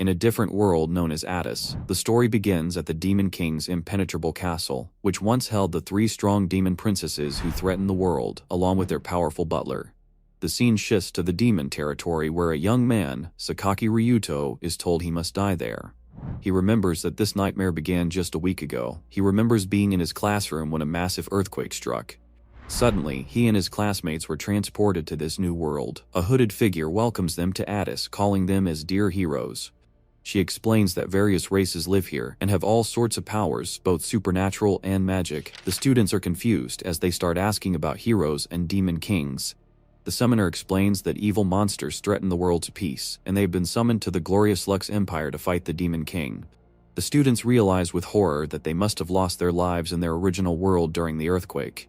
In a different world known as Addis, the story begins at the Demon King's impenetrable castle, which once held the 3 strong demon princesses who threatened the world, along with their powerful butler. The scene shifts to the demon territory where a young man, Sakaki Ryuto, is told he must die there. He remembers that this nightmare began just a week ago. He remembers being in his classroom when a massive earthquake struck. Suddenly, he and his classmates were transported to this new world. A hooded figure welcomes them to Addis, calling them as dear heroes. She explains that various races live here and have all sorts of powers, both supernatural and magic. The students are confused as they start asking about heroes and demon kings. The summoner explains that evil monsters threaten the world's peace, and they've been summoned to the glorious Lux Empire to fight the Demon King. The students realize with horror that they must have lost their lives in their original world during the earthquake.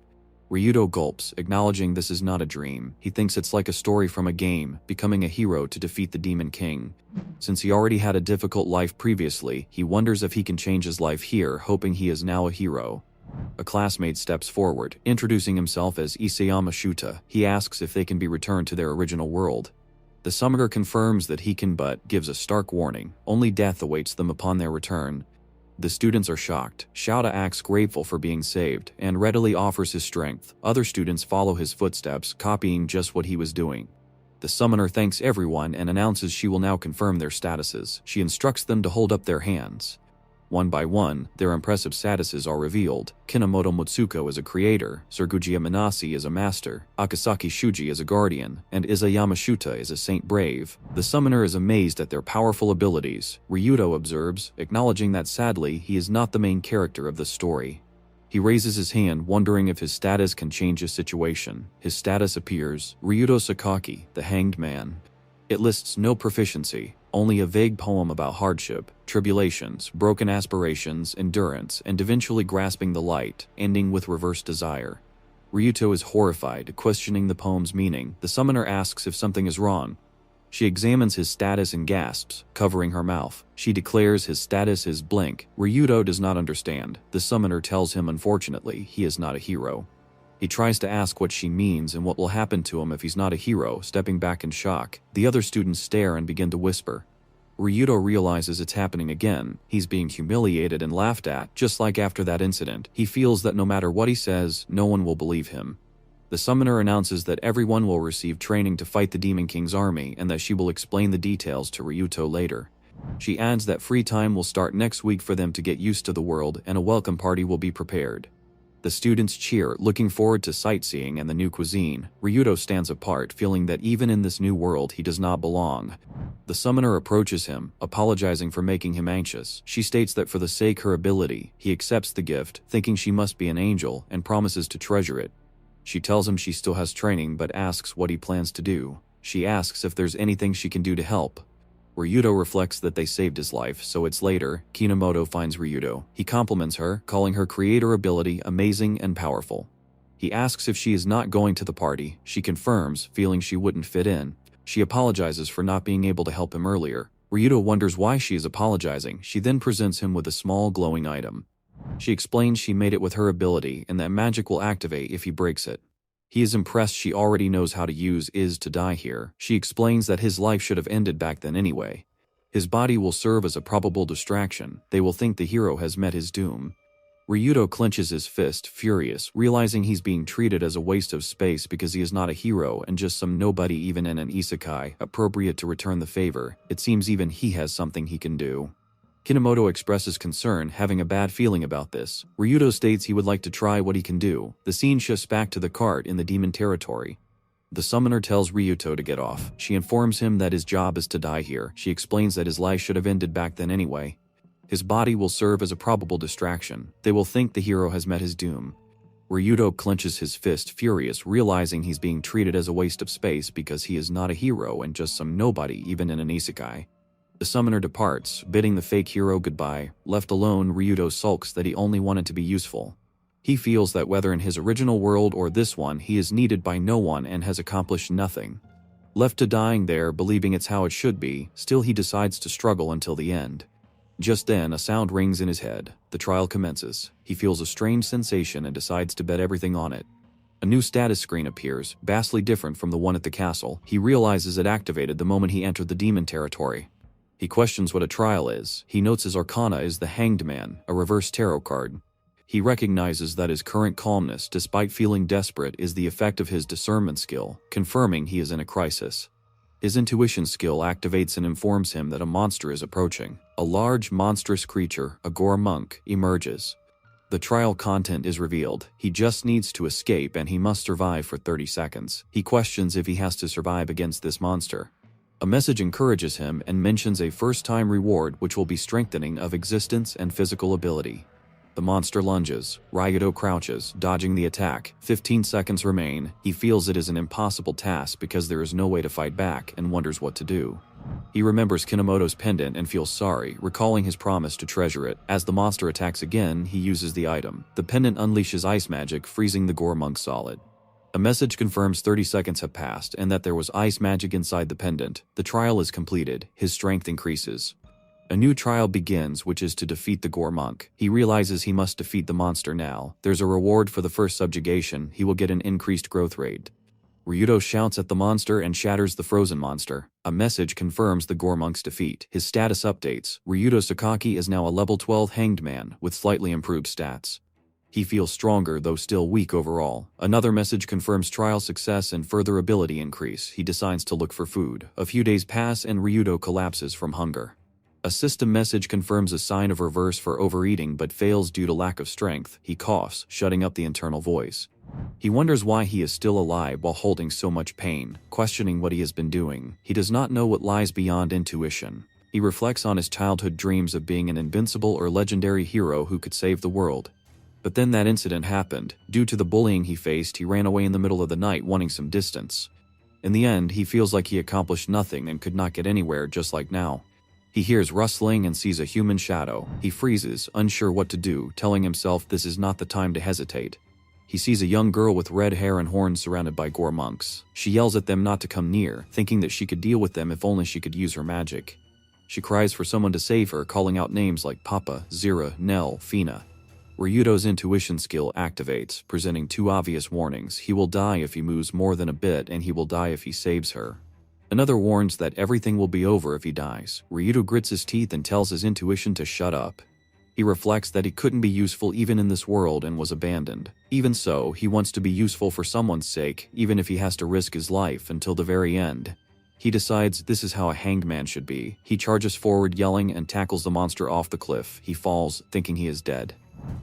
Ryuto gulps, acknowledging this is not a dream. He thinks it's like a story from a game, becoming a hero to defeat the Demon King. Since he already had a difficult life previously, he wonders if he can change his life here, hoping he is now a hero. A classmate steps forward, introducing himself as Isayama Shuta. He asks if they can be returned to their original world. The summoner confirms that he can, but gives a stark warning. Only death awaits them upon their return. The students are shocked. Shuta acts grateful for being saved, and readily offers his strength. Other students follow his footsteps, copying just what he was doing. The summoner thanks everyone and announces she will now confirm their statuses. She instructs them to hold up their hands. One by one, their impressive statuses are revealed. Kinomoto Mutsuko is a creator, Sergujiya Manasi is a master, Akasaki Shuji is a guardian, and Isayama Shuta is a saint brave. The summoner is amazed at their powerful abilities. Ryuto observes, acknowledging that sadly he is not the main character of the story. He raises his hand, wondering if his status can change his situation. His status appears, Ryuto Sakaki, the Hanged Man. It lists no proficiency, only a vague poem about hardship, tribulations, broken aspirations, endurance, and eventually grasping the light, ending with reversed desire. Ryuto is horrified, questioning the poem's meaning. The summoner asks if something is wrong. She examines his status and gasps, covering her mouth. She declares his status is blank. Ryuto does not understand. The summoner tells him unfortunately he is not a hero. He tries to ask what she means and what will happen to him if he's not a hero, stepping back in shock. The other students stare and begin to whisper. Ryuto realizes it's happening again. He's being humiliated and laughed at, just like after that incident. He feels that no matter what he says, no one will believe him. The summoner announces that everyone will receive training to fight the Demon King's army and that she will explain the details to Ryuto later. She adds that free time will start next week for them to get used to the world and a welcome party will be prepared. The students cheer, looking forward to sightseeing and the new cuisine. Ryuto stands apart, feeling that even in this new world he does not belong. The summoner approaches him, apologizing for making him anxious. She states that for the sake of her ability, he accepts the gift, thinking she must be an angel, and promises to treasure it. She tells him she still has training but asks what he plans to do. She asks if there's anything she can do to help. Ryuto reflects that they saved his life, so it's later. Kinomoto finds Ryuto. He compliments her, calling her creator ability amazing and powerful. He asks if she is not going to the party. She confirms, feeling she wouldn't fit in. She apologizes for not being able to help him earlier. Ryuto wonders why she is apologizing. She then presents him with a small glowing item. She explains she made it with her ability and that magic will activate if he breaks it. He is impressed she already knows how to use is to die here. She explains that his life should have ended back then anyway. His body will serve as a probable distraction. They will think the hero has met his doom. Ryuto clenches his fist, furious, realizing he's being treated as a waste of space because he is not a hero and just some nobody even in an isekai, appropriate to return the favor. It seems even he has something he can do. Kinomoto expresses concern, having a bad feeling about this. Ryuto states he would like to try what he can do. The scene shifts back to the cart in the demon territory. The summoner tells Ryuto to get off. She informs him that his job is to die here. She explains that his life should have ended back then anyway. His body will serve as a probable distraction. They will think the hero has met his doom. Ryuto clenches his fist, furious, realizing he's being treated as a waste of space because he is not a hero and just some nobody even in an isekai. The summoner departs, bidding the fake hero goodbye. Left alone, Ryuto sulks that he only wanted to be useful. He feels that whether in his original world or this one, he is needed by no one and has accomplished nothing. Left to dying there, believing it's how it should be, still he decides to struggle until the end. Just then, a sound rings in his head. The trial commences. He feels a strange sensation and decides to bet everything on it. A new status screen appears, vastly different from the one at the castle. He realizes it activated the moment he entered the demon territory. He questions what a trial is. He notes his arcana is the Hanged Man, a reverse tarot card. He recognizes that his current calmness, despite feeling desperate, is the effect of his discernment skill, confirming he is in a crisis. His intuition skill activates and informs him that a monster is approaching. A large, monstrous creature, a gore monk, emerges. The trial content is revealed. He just needs to escape and he must survive for 30 seconds. He questions if he has to survive against this monster. A message encourages him and mentions a first-time reward which will be strengthening of existence and physical ability. The monster lunges. Ryudo crouches, dodging the attack. 15 seconds remain. He feels it is an impossible task because there is no way to fight back and wonders what to do. He remembers Kinomoto's pendant and feels sorry, recalling his promise to treasure it. As the monster attacks again, he uses the item. The pendant unleashes ice magic, freezing the gore monk solid. A message confirms 30 seconds have passed and that there was ice magic inside the pendant. The trial is completed. His strength increases. A new trial begins, which is to defeat the gore monk. He realizes he must defeat the monster now. There's a reward for the first subjugation. He will get an increased growth rate. Ryudo shouts at the monster and shatters the frozen monster. A message confirms the gore monk's defeat. His status updates. Ryudo Sakaki is now a level 12 hanged man with slightly improved stats. He feels stronger, though still weak overall. Another message confirms trial success and further ability increase. He decides to look for food. A few days pass and Ryudo collapses from hunger. A system message confirms a sign of reverse for overeating but fails due to lack of strength. He coughs, shutting up the internal voice. He wonders why he is still alive while holding so much pain, questioning what he has been doing. He does not know what lies beyond intuition. He reflects on his childhood dreams of being an invincible or legendary hero who could save the world. But then that incident happened. Due to the bullying he faced, he ran away in the middle of the night wanting some distance. In the end, he feels like he accomplished nothing and could not get anywhere, just like now. He hears rustling and sees a human shadow. He freezes, unsure what to do, telling himself this is not the time to hesitate. He sees a young girl with red hair and horns surrounded by gore monks. She yells at them not to come near, thinking that she could deal with them if only she could use her magic. She cries for someone to save her, calling out names like Papa, Zira, Nell, Fina. Ryudo's intuition skill activates, presenting two obvious warnings. He will die if he moves more than a bit, and he will die if he saves her. Another warns that everything will be over if he dies. Ryudo grits his teeth and tells his intuition to shut up. He reflects that he couldn't be useful even in this world and was abandoned. Even so, he wants to be useful for someone's sake, even if he has to risk his life until the very end. He decides this is how a hanged man should be. He charges forward yelling and tackles the monster off the cliff. He falls, thinking he is dead.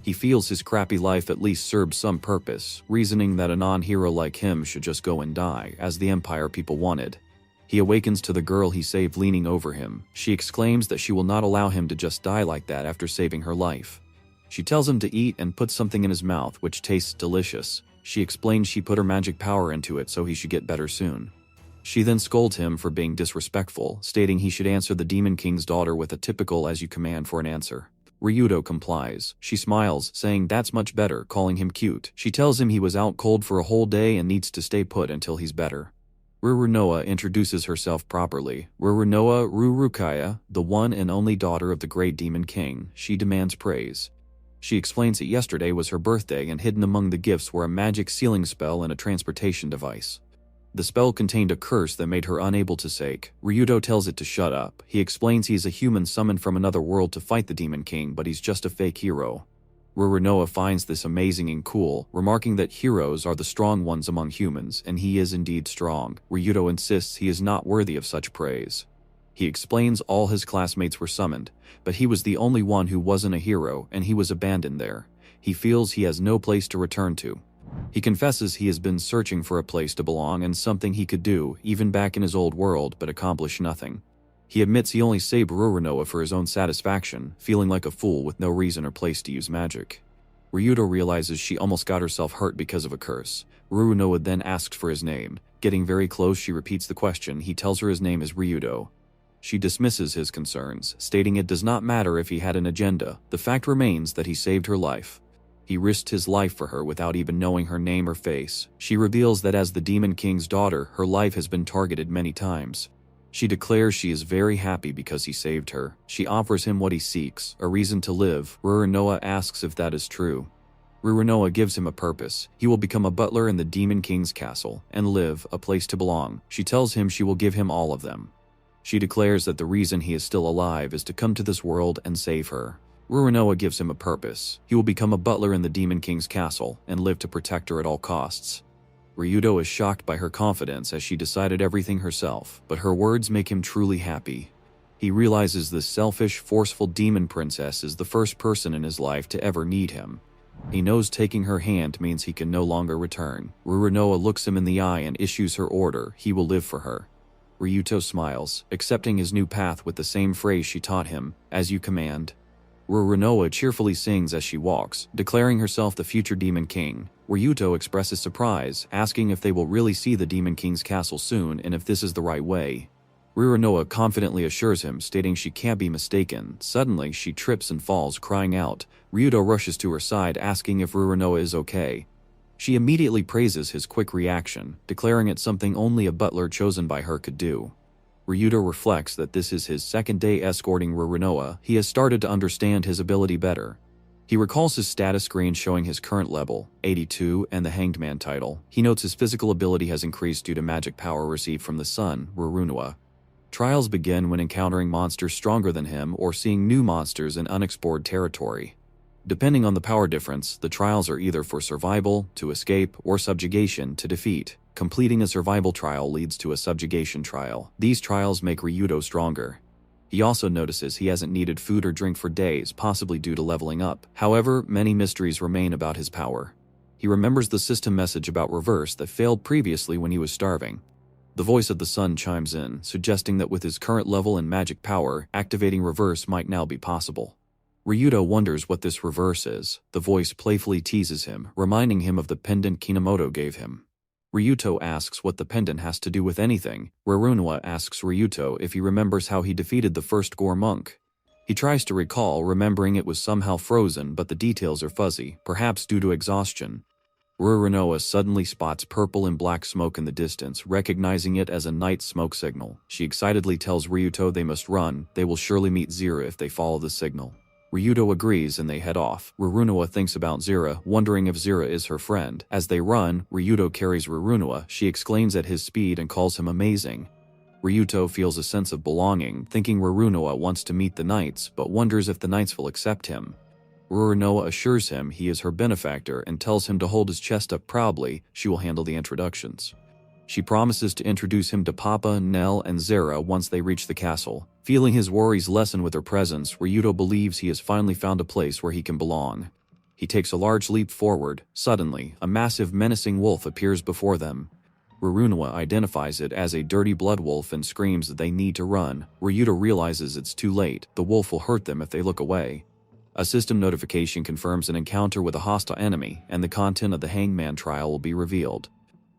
He feels his crappy life at least served some purpose, reasoning that a non-hero like him should just go and die, as the Empire people wanted. He awakens to the girl he saved leaning over him. She exclaims that she will not allow him to just die like that after saving her life. She tells him to eat and puts something in his mouth which tastes delicious. She explains she put her magic power into it so he should get better soon. She then scolds him for being disrespectful, stating he should answer the Demon King's daughter with a typical as you command for an answer. Ryudo complies. She smiles, saying that's much better, calling him cute. She tells him he was out cold for a whole day and needs to stay put until he's better. Rurunoa introduces herself properly. Rurunoa Rurukaya, the one and only daughter of the great Demon King. She demands praise. She explains that yesterday was her birthday and hidden among the gifts were a magic sealing spell and a transportation device. The spell contained a curse that made her unable to sake. Ryudo tells it to shut up. He explains he is a human summoned from another world to fight the Demon King, but he's just a fake hero. Rurunoa finds this amazing and cool, remarking that heroes are the strong ones among humans, and he is indeed strong. Ryudo insists he is not worthy of such praise. He explains all his classmates were summoned, but he was the only one who wasn't a hero, and he was abandoned there. He feels he has no place to return to. He confesses he has been searching for a place to belong and something he could do, even back in his old world, but accomplish nothing. He admits he only saved Rurunoa for his own satisfaction, feeling like a fool with no reason or place to use magic. Ryudo realizes she almost got herself hurt because of a curse. Rurunoa then asks for his name. Getting very close, she repeats the question. He tells her his name is Ryudo. She dismisses his concerns, stating it does not matter if he had an agenda. The fact remains that he saved her life. He risked his life for her without even knowing her name or face. She reveals that as the Demon King's daughter, her life has been targeted many times. She declares she is very happy because he saved her. She offers him what he seeks, a reason to live. Rurunoa asks if that is true. Rurunoa gives him a purpose. He will become a butler in the Demon King's castle and live, a place to belong. She tells him she will give him all of them. She declares that the reason he is still alive is to come to this world and save her. Rurunoa gives him a purpose. He will become a butler in the Demon King's castle and live to protect her at all costs. Ryudo is shocked by her confidence as she decided everything herself, but her words make him truly happy. He realizes this selfish, forceful demon princess is the first person in his life to ever need him. He knows taking her hand means he can no longer return. Rurunoa looks him in the eye and issues her order. He will live for her. Ryuto smiles, accepting his new path with the same phrase she taught him, "As you command." Rurunoa cheerfully sings as she walks, declaring herself the future Demon King. Ryuto expresses surprise, asking if they will really see the Demon King's castle soon and if this is the right way. Rurunoa confidently assures him, stating she can't be mistaken. Suddenly, she trips and falls, crying out. Ryuto rushes to her side, asking if Rurunoa is okay. She immediately praises his quick reaction, declaring it something only a butler chosen by her could do. Ryuto reflects that this is his second day escorting Rurunoa. He has started to understand his ability better. He recalls his status screen showing his current level, 82, and the Hanged Man title. He notes his physical ability has increased due to magic power received from the sun, Rurunoa. Trials begin when encountering monsters stronger than him or seeing new monsters in unexplored territory. Depending on the power difference, the trials are either for survival, to escape, or subjugation, to defeat. Completing a survival trial leads to a subjugation trial. These trials make Ryuto stronger. He also notices he hasn't needed food or drink for days, possibly due to leveling up. However, many mysteries remain about his power. He remembers the system message about reverse that failed previously when he was starving. The voice of the sun chimes in, suggesting that with his current level and magic power, activating reverse might now be possible. Ryuto wonders what this reverse is. The voice playfully teases him, reminding him of the pendant Kinomoto gave him. Ryuto asks what the pendant has to do with anything. Rurunoa asks Ryuto if he remembers how he defeated the first Gore monk. He tries to recall, remembering it was somehow frozen, but the details are fuzzy, perhaps due to exhaustion. Rurunoa suddenly spots purple and black smoke in the distance, recognizing it as a night smoke signal. She excitedly tells Ryuto they must run. They will surely meet Zira if they follow the signal. Ryuto agrees and they head off. Rurunoa thinks about Zira, wondering if Zira is her friend. As they run, Ryuto carries Rurunoa. She exclaims at his speed and calls him amazing. Ryuto feels a sense of belonging, thinking Rurunoa wants to meet the knights, but wonders if the knights will accept him. Rurunoa assures him he is her benefactor and tells him to hold his chest up proudly. She will handle the introductions. She promises to introduce him to Papa, Nell, and Zara once they reach the castle. Feeling his worries lessen with her presence, Ryuto believes he has finally found a place where he can belong. He takes a large leap forward. Suddenly, a massive menacing wolf appears before them. Rurunoa identifies it as a dirty blood wolf and screams that they need to run. Ryuto realizes it's too late. The wolf will hurt them if they look away. A system notification confirms an encounter with a hostile enemy, and the content of the Hangman trial will be revealed.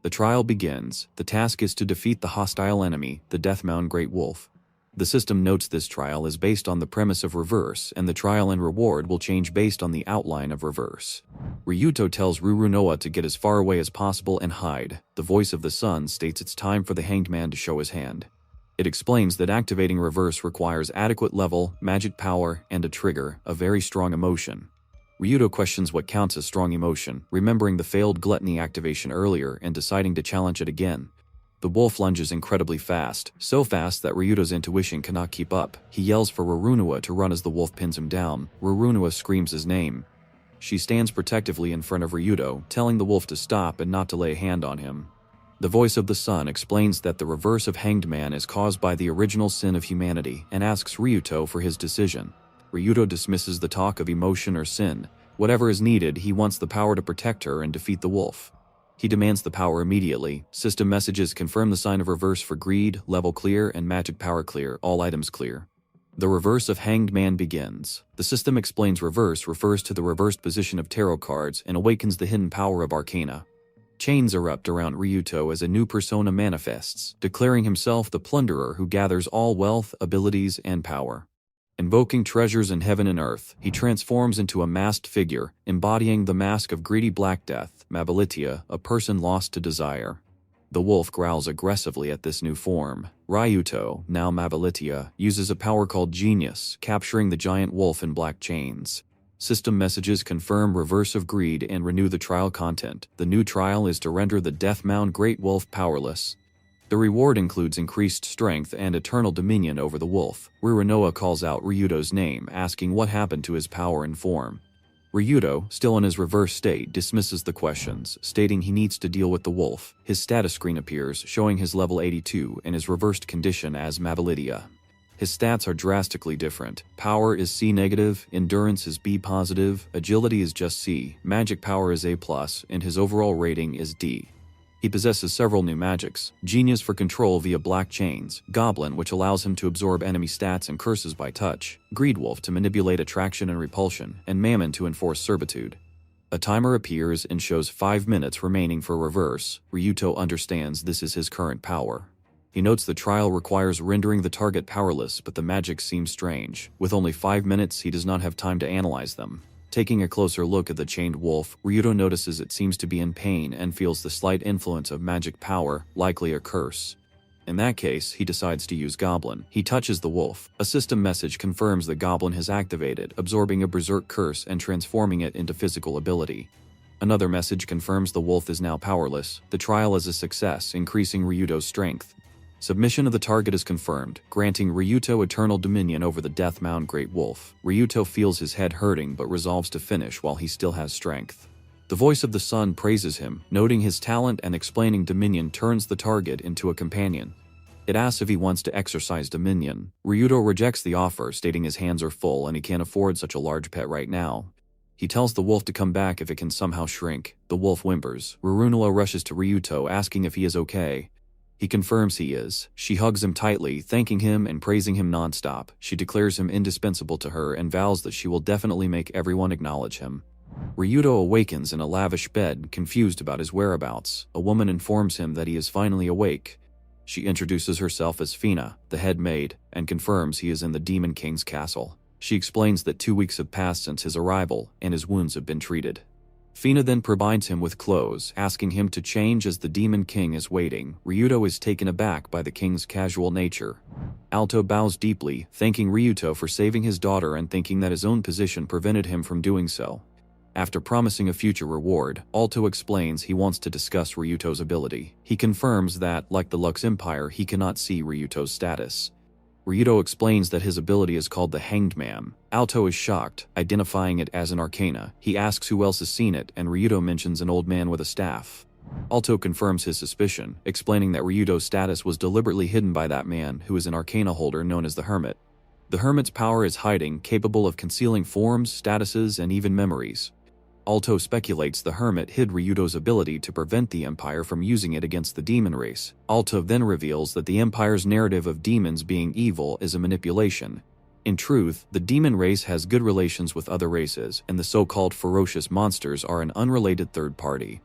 The trial begins. The task is to defeat the hostile enemy, the Deathmound Great Wolf. The system notes this trial is based on the premise of reverse, and the trial and reward will change based on the outline of reverse. Ryuto tells Rurunoa to get as far away as possible and hide. The voice of the sun states it's time for the Hanged Man to show his hand. It explains that activating reverse requires adequate level, magic power, and a trigger, a very strong emotion. Ryuto questions what counts as strong emotion, remembering the failed gluttony activation earlier and deciding to challenge it again. The wolf lunges incredibly fast, so fast that Ryuto's intuition cannot keep up. He yells for Rurunoa to run as the wolf pins him down. Rurunoa screams his name. She stands protectively in front of Ryuto, telling the wolf to stop and not to lay a hand on him. The voice of the sun explains that the reverse of Hanged Man is caused by the original sin of humanity and asks Ryuto for his decision. Ryuto dismisses the talk of emotion or sin. Whatever is needed, he wants the power to protect her and defeat the wolf. He demands the power immediately. System messages confirm the sign of reverse for greed, level clear, and magic power clear, all items clear. The reverse of Hanged Man begins. The system explains reverse refers to the reversed position of tarot cards and awakens the hidden power of arcana. Chains erupt around Ryuto as a new persona manifests, declaring himself the plunderer who gathers all wealth, abilities, and power. Invoking treasures in heaven and earth, he transforms into a masked figure, embodying the mask of greedy Black Death, Mabalitia, a person lost to desire. The wolf growls aggressively at this new form. Ryuto, now Mabalitia, uses a power called Genius, capturing the giant wolf in black chains. System messages confirm reverse of greed and renew the trial content. The new trial is to render the Deathmound Great Wolf powerless. The reward includes increased strength and eternal dominion over the wolf. Ruronoa calls out Ryudo's name, asking what happened to his power and form. Ryudo, still in his reverse state, dismisses the questions, stating he needs to deal with the wolf. His status screen appears, showing his level 82 and his reversed condition as Madalidia. His stats are drastically different. Power is C-, endurance is B+, agility is just C, magic power is A+, and his overall rating is D. He possesses several new magics: Genius for control via black chains, Goblin, which allows him to absorb enemy stats and curses by touch, Greedwolf to manipulate attraction and repulsion, and Mammon to enforce servitude. A timer appears and shows 5 minutes remaining for reverse. Ryuto understands this is his current power. He notes the trial requires rendering the target powerless, but the magics seem strange. With only 5 minutes, he does not have time to analyze them. Taking a closer look at the chained wolf, Ryudo notices it seems to be in pain and feels the slight influence of magic power, likely a curse. In that case, he decides to use Goblin. He touches the wolf. A system message confirms the Goblin has activated, absorbing a berserk curse and transforming it into physical ability. Another message confirms the wolf is now powerless. The trial is a success, increasing Ryudo's strength. Submission of the target is confirmed, granting Ryuto eternal dominion over the Death-Mound Great Wolf. Ryuto feels his head hurting but resolves to finish while he still has strength. The voice of the sun praises him, noting his talent and explaining dominion turns the target into a companion. It asks if he wants to exercise dominion. Ryuto rejects the offer, stating his hands are full and he can't afford such a large pet right now. He tells the wolf to come back if it can somehow shrink. The wolf whimpers. Ruronoa rushes to Ryuto, asking if he is okay. He confirms he is. She hugs him tightly, thanking him and praising him nonstop. She declares him indispensable to her and vows that she will definitely make everyone acknowledge him. Ryuto awakens in a lavish bed, confused about his whereabouts. A woman informs him that he is finally awake. She introduces herself as Fina, the head maid, and confirms he is in the Demon King's castle. She explains that 2 weeks have passed since his arrival, and his wounds have been treated. Fina then provides him with clothes, asking him to change as the Demon King is waiting. Ryuto is taken aback by the king's casual nature. Alto bows deeply, thanking Ryuto for saving his daughter and thinking that his own position prevented him from doing so. After promising a future reward, Alto explains he wants to discuss Ryuto's ability. He confirms that, like the Lux Empire, he cannot see Ryuto's status. Ryuto explains that his ability is called the Hanged Man. Alto is shocked, identifying it as an arcana. He asks who else has seen it, and Ryuto mentions an old man with a staff. Alto confirms his suspicion, explaining that Ryuto's status was deliberately hidden by that man, who is an arcana holder known as the Hermit. The Hermit's power is hiding, capable of concealing forms, statuses, and even memories. Alto speculates the Hermit hid Ryuto's ability to prevent the Empire from using it against the demon race. Alto then reveals that the Empire's narrative of demons being evil is a manipulation. In truth, the demon race has good relations with other races, and the so-called ferocious monsters are an unrelated third party.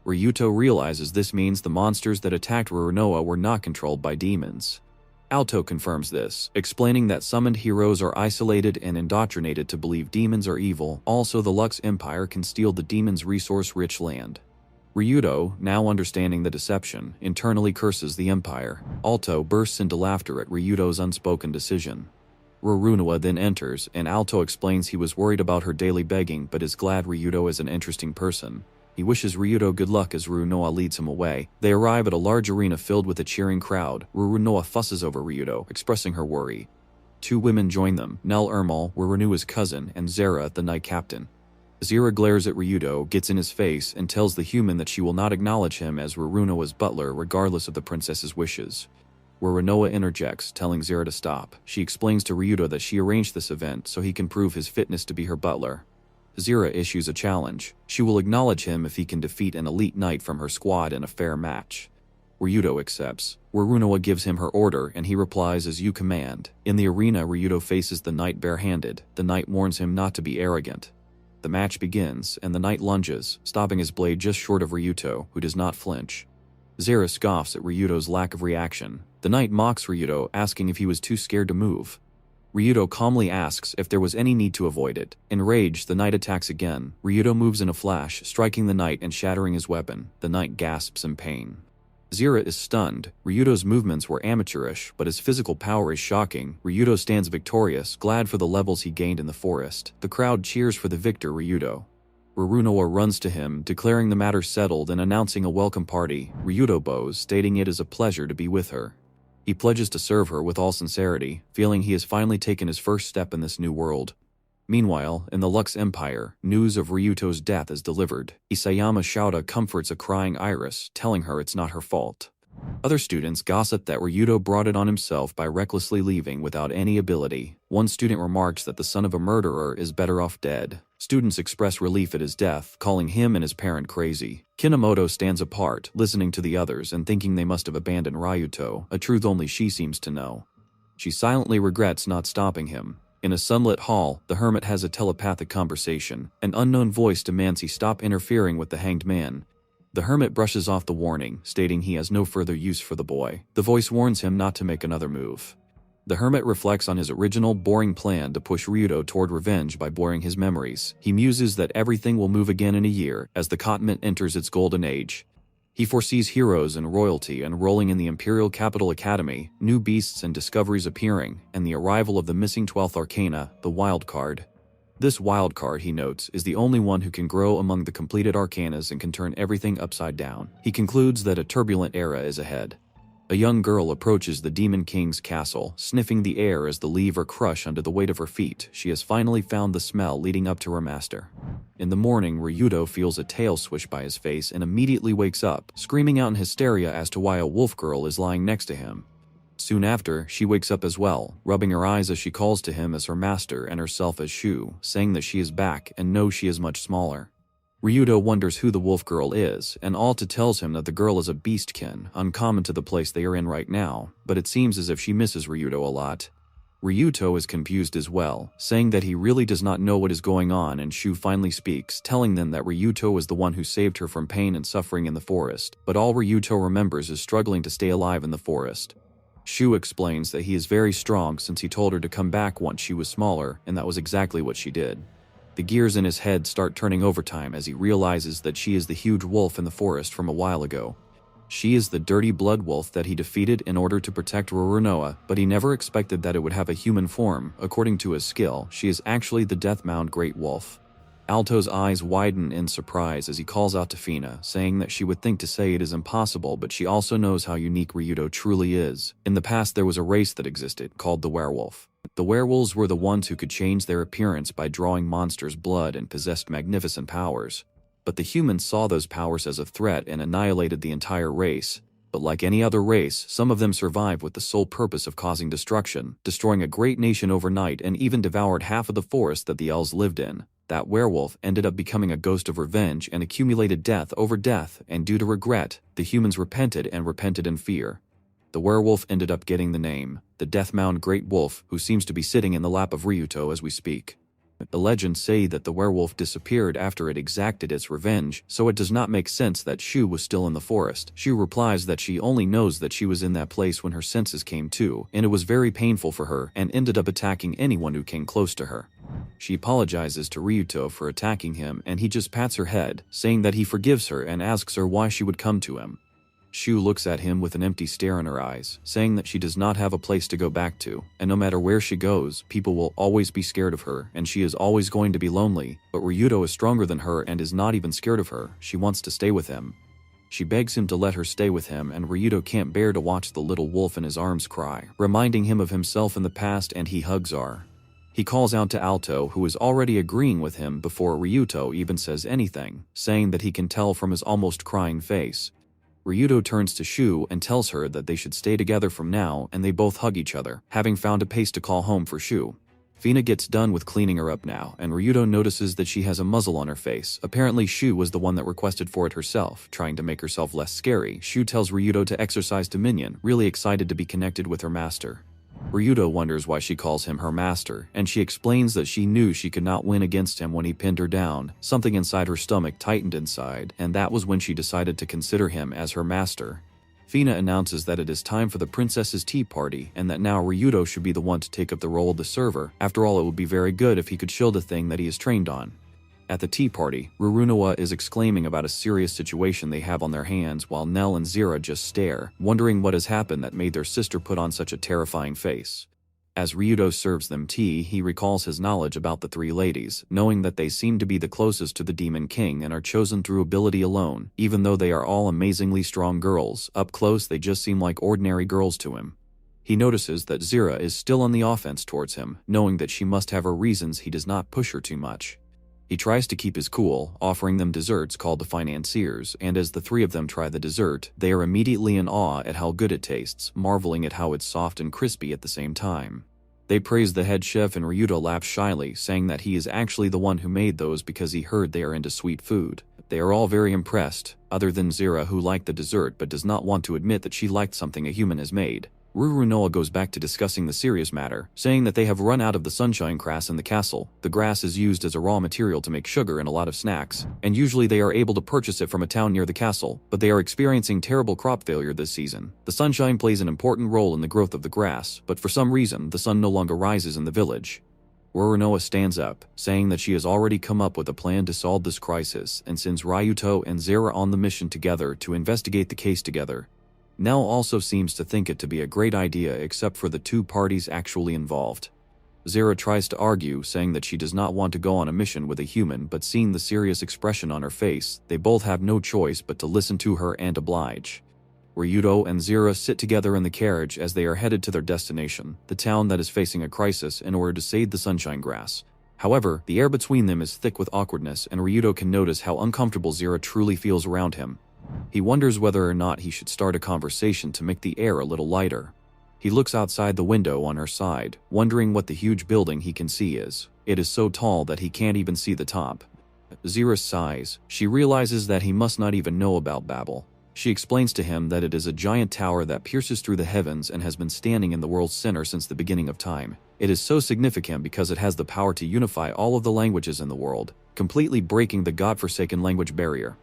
Ryuto realizes this means the monsters that attacked Ruronoa were not controlled by demons. Alto confirms this, explaining that summoned heroes are isolated and indoctrinated to believe demons are evil. Also, the Lux Empire can steal the demons' resource-rich land. Ryuto, now understanding the deception, internally curses the Empire. Alto bursts into laughter at Ryuto's unspoken decision. Ruronoa then enters, and Alto explains he was worried about her daily begging but is glad Ryuto is an interesting person. He wishes Ryuto good luck as Ruronoa leads him away. They arrive at a large arena filled with a cheering crowd. Ruronoa fusses over Ryuto, expressing her worry. 2 women join them, Nell, Ruronoa's cousin, and Zera, the Knight Captain. Zera glares at Ryuto, gets in his face, and tells the human that she will not acknowledge him as Ruronoa's butler regardless of the princess's wishes. Ruronoa interjects, telling Zera to stop. She explains to Ryuto that she arranged this event so he can prove his fitness to be her butler. Zera issues a challenge. She will acknowledge him if he can defeat an elite knight from her squad in a fair match. Ryuto accepts. Ruronoa gives him her order and he replies as you command. In the arena, Ryuto faces the knight barehanded. The knight warns him not to be arrogant. The match begins and the knight lunges, stopping his blade just short of Ryuto, who does not flinch. Zera scoffs at Ryuto's lack of reaction. The knight mocks Ryuto, asking if he was too scared to move. Ryuto calmly asks if there was any need to avoid it. Enraged, the knight attacks again. Ryuto moves in a flash, striking the knight and shattering his weapon. The knight gasps in pain. Zera is stunned. Ryuto's movements were amateurish, but his physical power is shocking. Ryuto stands victorious, glad for the levels he gained in the forest. The crowd cheers for the victor Ryuto. Rurunoa runs to him, declaring the matter settled and announcing a welcome party. Ryudo bows, stating it is a pleasure to be with her. He pledges to serve her with all sincerity, feeling he has finally taken his first step in this new world. Meanwhile, in the Lux Empire, news of Ryuto's death is delivered. Isayama Shouta comforts a crying Iris, telling her it's not her fault. Other students gossip that Ryuto brought it on himself by recklessly leaving without any ability. One student remarks that the son of a murderer is better off dead. Students express relief at his death, calling him and his parent crazy. Kinomoto stands apart, listening to the others and thinking they must have abandoned Ryuto, a truth only she seems to know. She silently regrets not stopping him. In a sunlit hall, the hermit has a telepathic conversation. An unknown voice demands he stop interfering with the hanged man. The hermit brushes off the warning, stating he has no further use for the boy. The voice warns him not to make another move. The hermit reflects on his original, boring plan to push Ryuto toward revenge by blurring his memories. He muses that everything will move again in a year, as the continent enters its golden age. He foresees heroes and royalty enrolling in the Imperial Capital Academy, new beasts and discoveries appearing, and the arrival of the missing 12th Arcana, the Wild Card. This wild card, he notes, is the only one who can grow among the completed arcanas and can turn everything upside down. He concludes that a turbulent era is ahead. A young girl approaches the Demon King's castle, sniffing the air as the leave or crush under the weight of her feet. She has finally found the smell leading up to her master. In the morning, Ryuto feels a tail swish by his face and immediately wakes up, screaming out in hysteria as to why a wolf girl is lying next to him. Soon after, she wakes up as well, rubbing her eyes as she calls to him as her master and herself as Shu, saying that she is back and knows she is much smaller. Ryuto wonders who the wolf girl is, and Alta tells him that the girl is a beastkin, uncommon to the place they are in right now, but it seems as if she misses Ryuto a lot. Ryuto is confused as well, saying that he really does not know what is going on, and Shu finally speaks, telling them that Ryuto was the one who saved her from pain and suffering in the forest, but all Ryuto remembers is struggling to stay alive in the forest. Shu explains that he is very strong since he told her to come back once she was smaller, and that was exactly what she did. The gears in his head start turning overtime as he realizes that she is the huge wolf in the forest from a while ago. She is the dirty blood wolf that he defeated in order to protect Rurunoa, but he never expected that it would have a human form. According to his skill, she is actually the Deathmound Great Wolf. Alto's eyes widen in surprise as he calls out to Fina, saying that she would think to say it is impossible, but she also knows how unique Ryuto truly is. In the past, there was a race that existed, called the werewolf. The werewolves were the ones who could change their appearance by drawing monsters' blood and possessed magnificent powers. But the humans saw those powers as a threat and annihilated the entire race. But like any other race, some of them survived with the sole purpose of causing destruction, destroying a great nation overnight and even devoured half of the forest that the elves lived in. That werewolf ended up becoming a ghost of revenge and accumulated death over death, and due to regret, the humans repented in fear. The werewolf ended up getting the name, the Deathmound Great Wolf, who seems to be sitting in the lap of Ryuto as we speak. The legends say that the werewolf disappeared after it exacted its revenge, so it does not make sense that Shu was still in the forest. Shu replies that she only knows that she was in that place when her senses came to, and it was very painful for her and ended up attacking anyone who came close to her. She apologizes to Ryuto for attacking him, and he just pats her head, saying that he forgives her and asks her why she would come to him. Shu looks at him with an empty stare in her eyes, saying that she does not have a place to go back to, and no matter where she goes, people will always be scared of her, and she is always going to be lonely. But Ryuto is stronger than her and is not even scared of her. She wants to stay with him. She begs him to let her stay with him, and Ryuto can't bear to watch the little wolf in his arms cry, reminding him of himself in the past, and he hugs her. He calls out to Alto, who is already agreeing with him before Ryuto even says anything, saying that he can tell from his almost crying face. Ryuto turns to Shu and tells her that they should stay together from now, and they both hug each other, having found a place to call home for Shu. Fina gets done with cleaning her up now, and Ryuto notices that she has a muzzle on her face. Apparently Shu was the one that requested for it herself, trying to make herself less scary. Shu tells Ryuto to exercise dominion, really excited to be connected with her master. Ryuto wonders why she calls him her master, and she explains that she knew she could not win against him when he pinned her down. Something inside her stomach tightened inside, and that was when she decided to consider him as her master. Fina announces that it is time for the princess's tea party, and that now Ryuto should be the one to take up the role of the server. After all, it would be very good if he could shield the thing that he is trained on. At the tea party, Rurunoa is exclaiming about a serious situation they have on their hands, while Nell and Zira just stare, wondering what has happened that made their sister put on such a terrifying face. As Ryudo serves them tea, he recalls his knowledge about the three ladies, knowing that they seem to be the closest to the Demon King and are chosen through ability alone. Even though they are all amazingly strong girls, up close they just seem like ordinary girls to him. He notices that Zira is still on the offense towards him, knowing that she must have her reasons he does not push her too much. He tries to keep his cool, offering them desserts called the financiers, and as the three of them try the dessert, they are immediately in awe at how good it tastes, marveling at how it's soft and crispy at the same time. They praise the head chef and Ryudo laughs shyly, saying that he is actually the one who made those because he heard they are into sweet food. They are all very impressed, other than Zira, who liked the dessert but does not want to admit that she liked something a human has made. Rurunoa goes back to discussing the serious matter, saying that they have run out of the sunshine grass in the castle. The grass is used as a raw material to make sugar and a lot of snacks, and usually they are able to purchase it from a town near the castle, but they are experiencing terrible crop failure this season. The sunshine plays an important role in the growth of the grass, but for some reason, the sun no longer rises in the village. Rurunoa stands up, saying that she has already come up with a plan to solve this crisis, and sends Ryuto and Zira on the mission together to investigate the case together. Nell also seems to think it to be a great idea except for the two parties actually involved. Zira tries to argue, saying that she does not want to go on a mission with a human, but seeing the serious expression on her face, they both have no choice but to listen to her and oblige. Ryudo and Zira sit together in the carriage as they are headed to their destination, the town that is facing a crisis, in order to save the sunshine grass. However, the air between them is thick with awkwardness and Ryudo can notice how uncomfortable Zira truly feels around him. He wonders whether or not he should start a conversation to make the air a little lighter. He looks outside the window on her side, wondering what the huge building he can see is. It is so tall that he can't even see the top. Zira sighs. She realizes that he must not even know about Babel. She explains to him that it is a giant tower that pierces through the heavens and has been standing in the world's center since the beginning of time. It is so significant because it has the power to unify all of the languages in the world, completely breaking the godforsaken language barrier.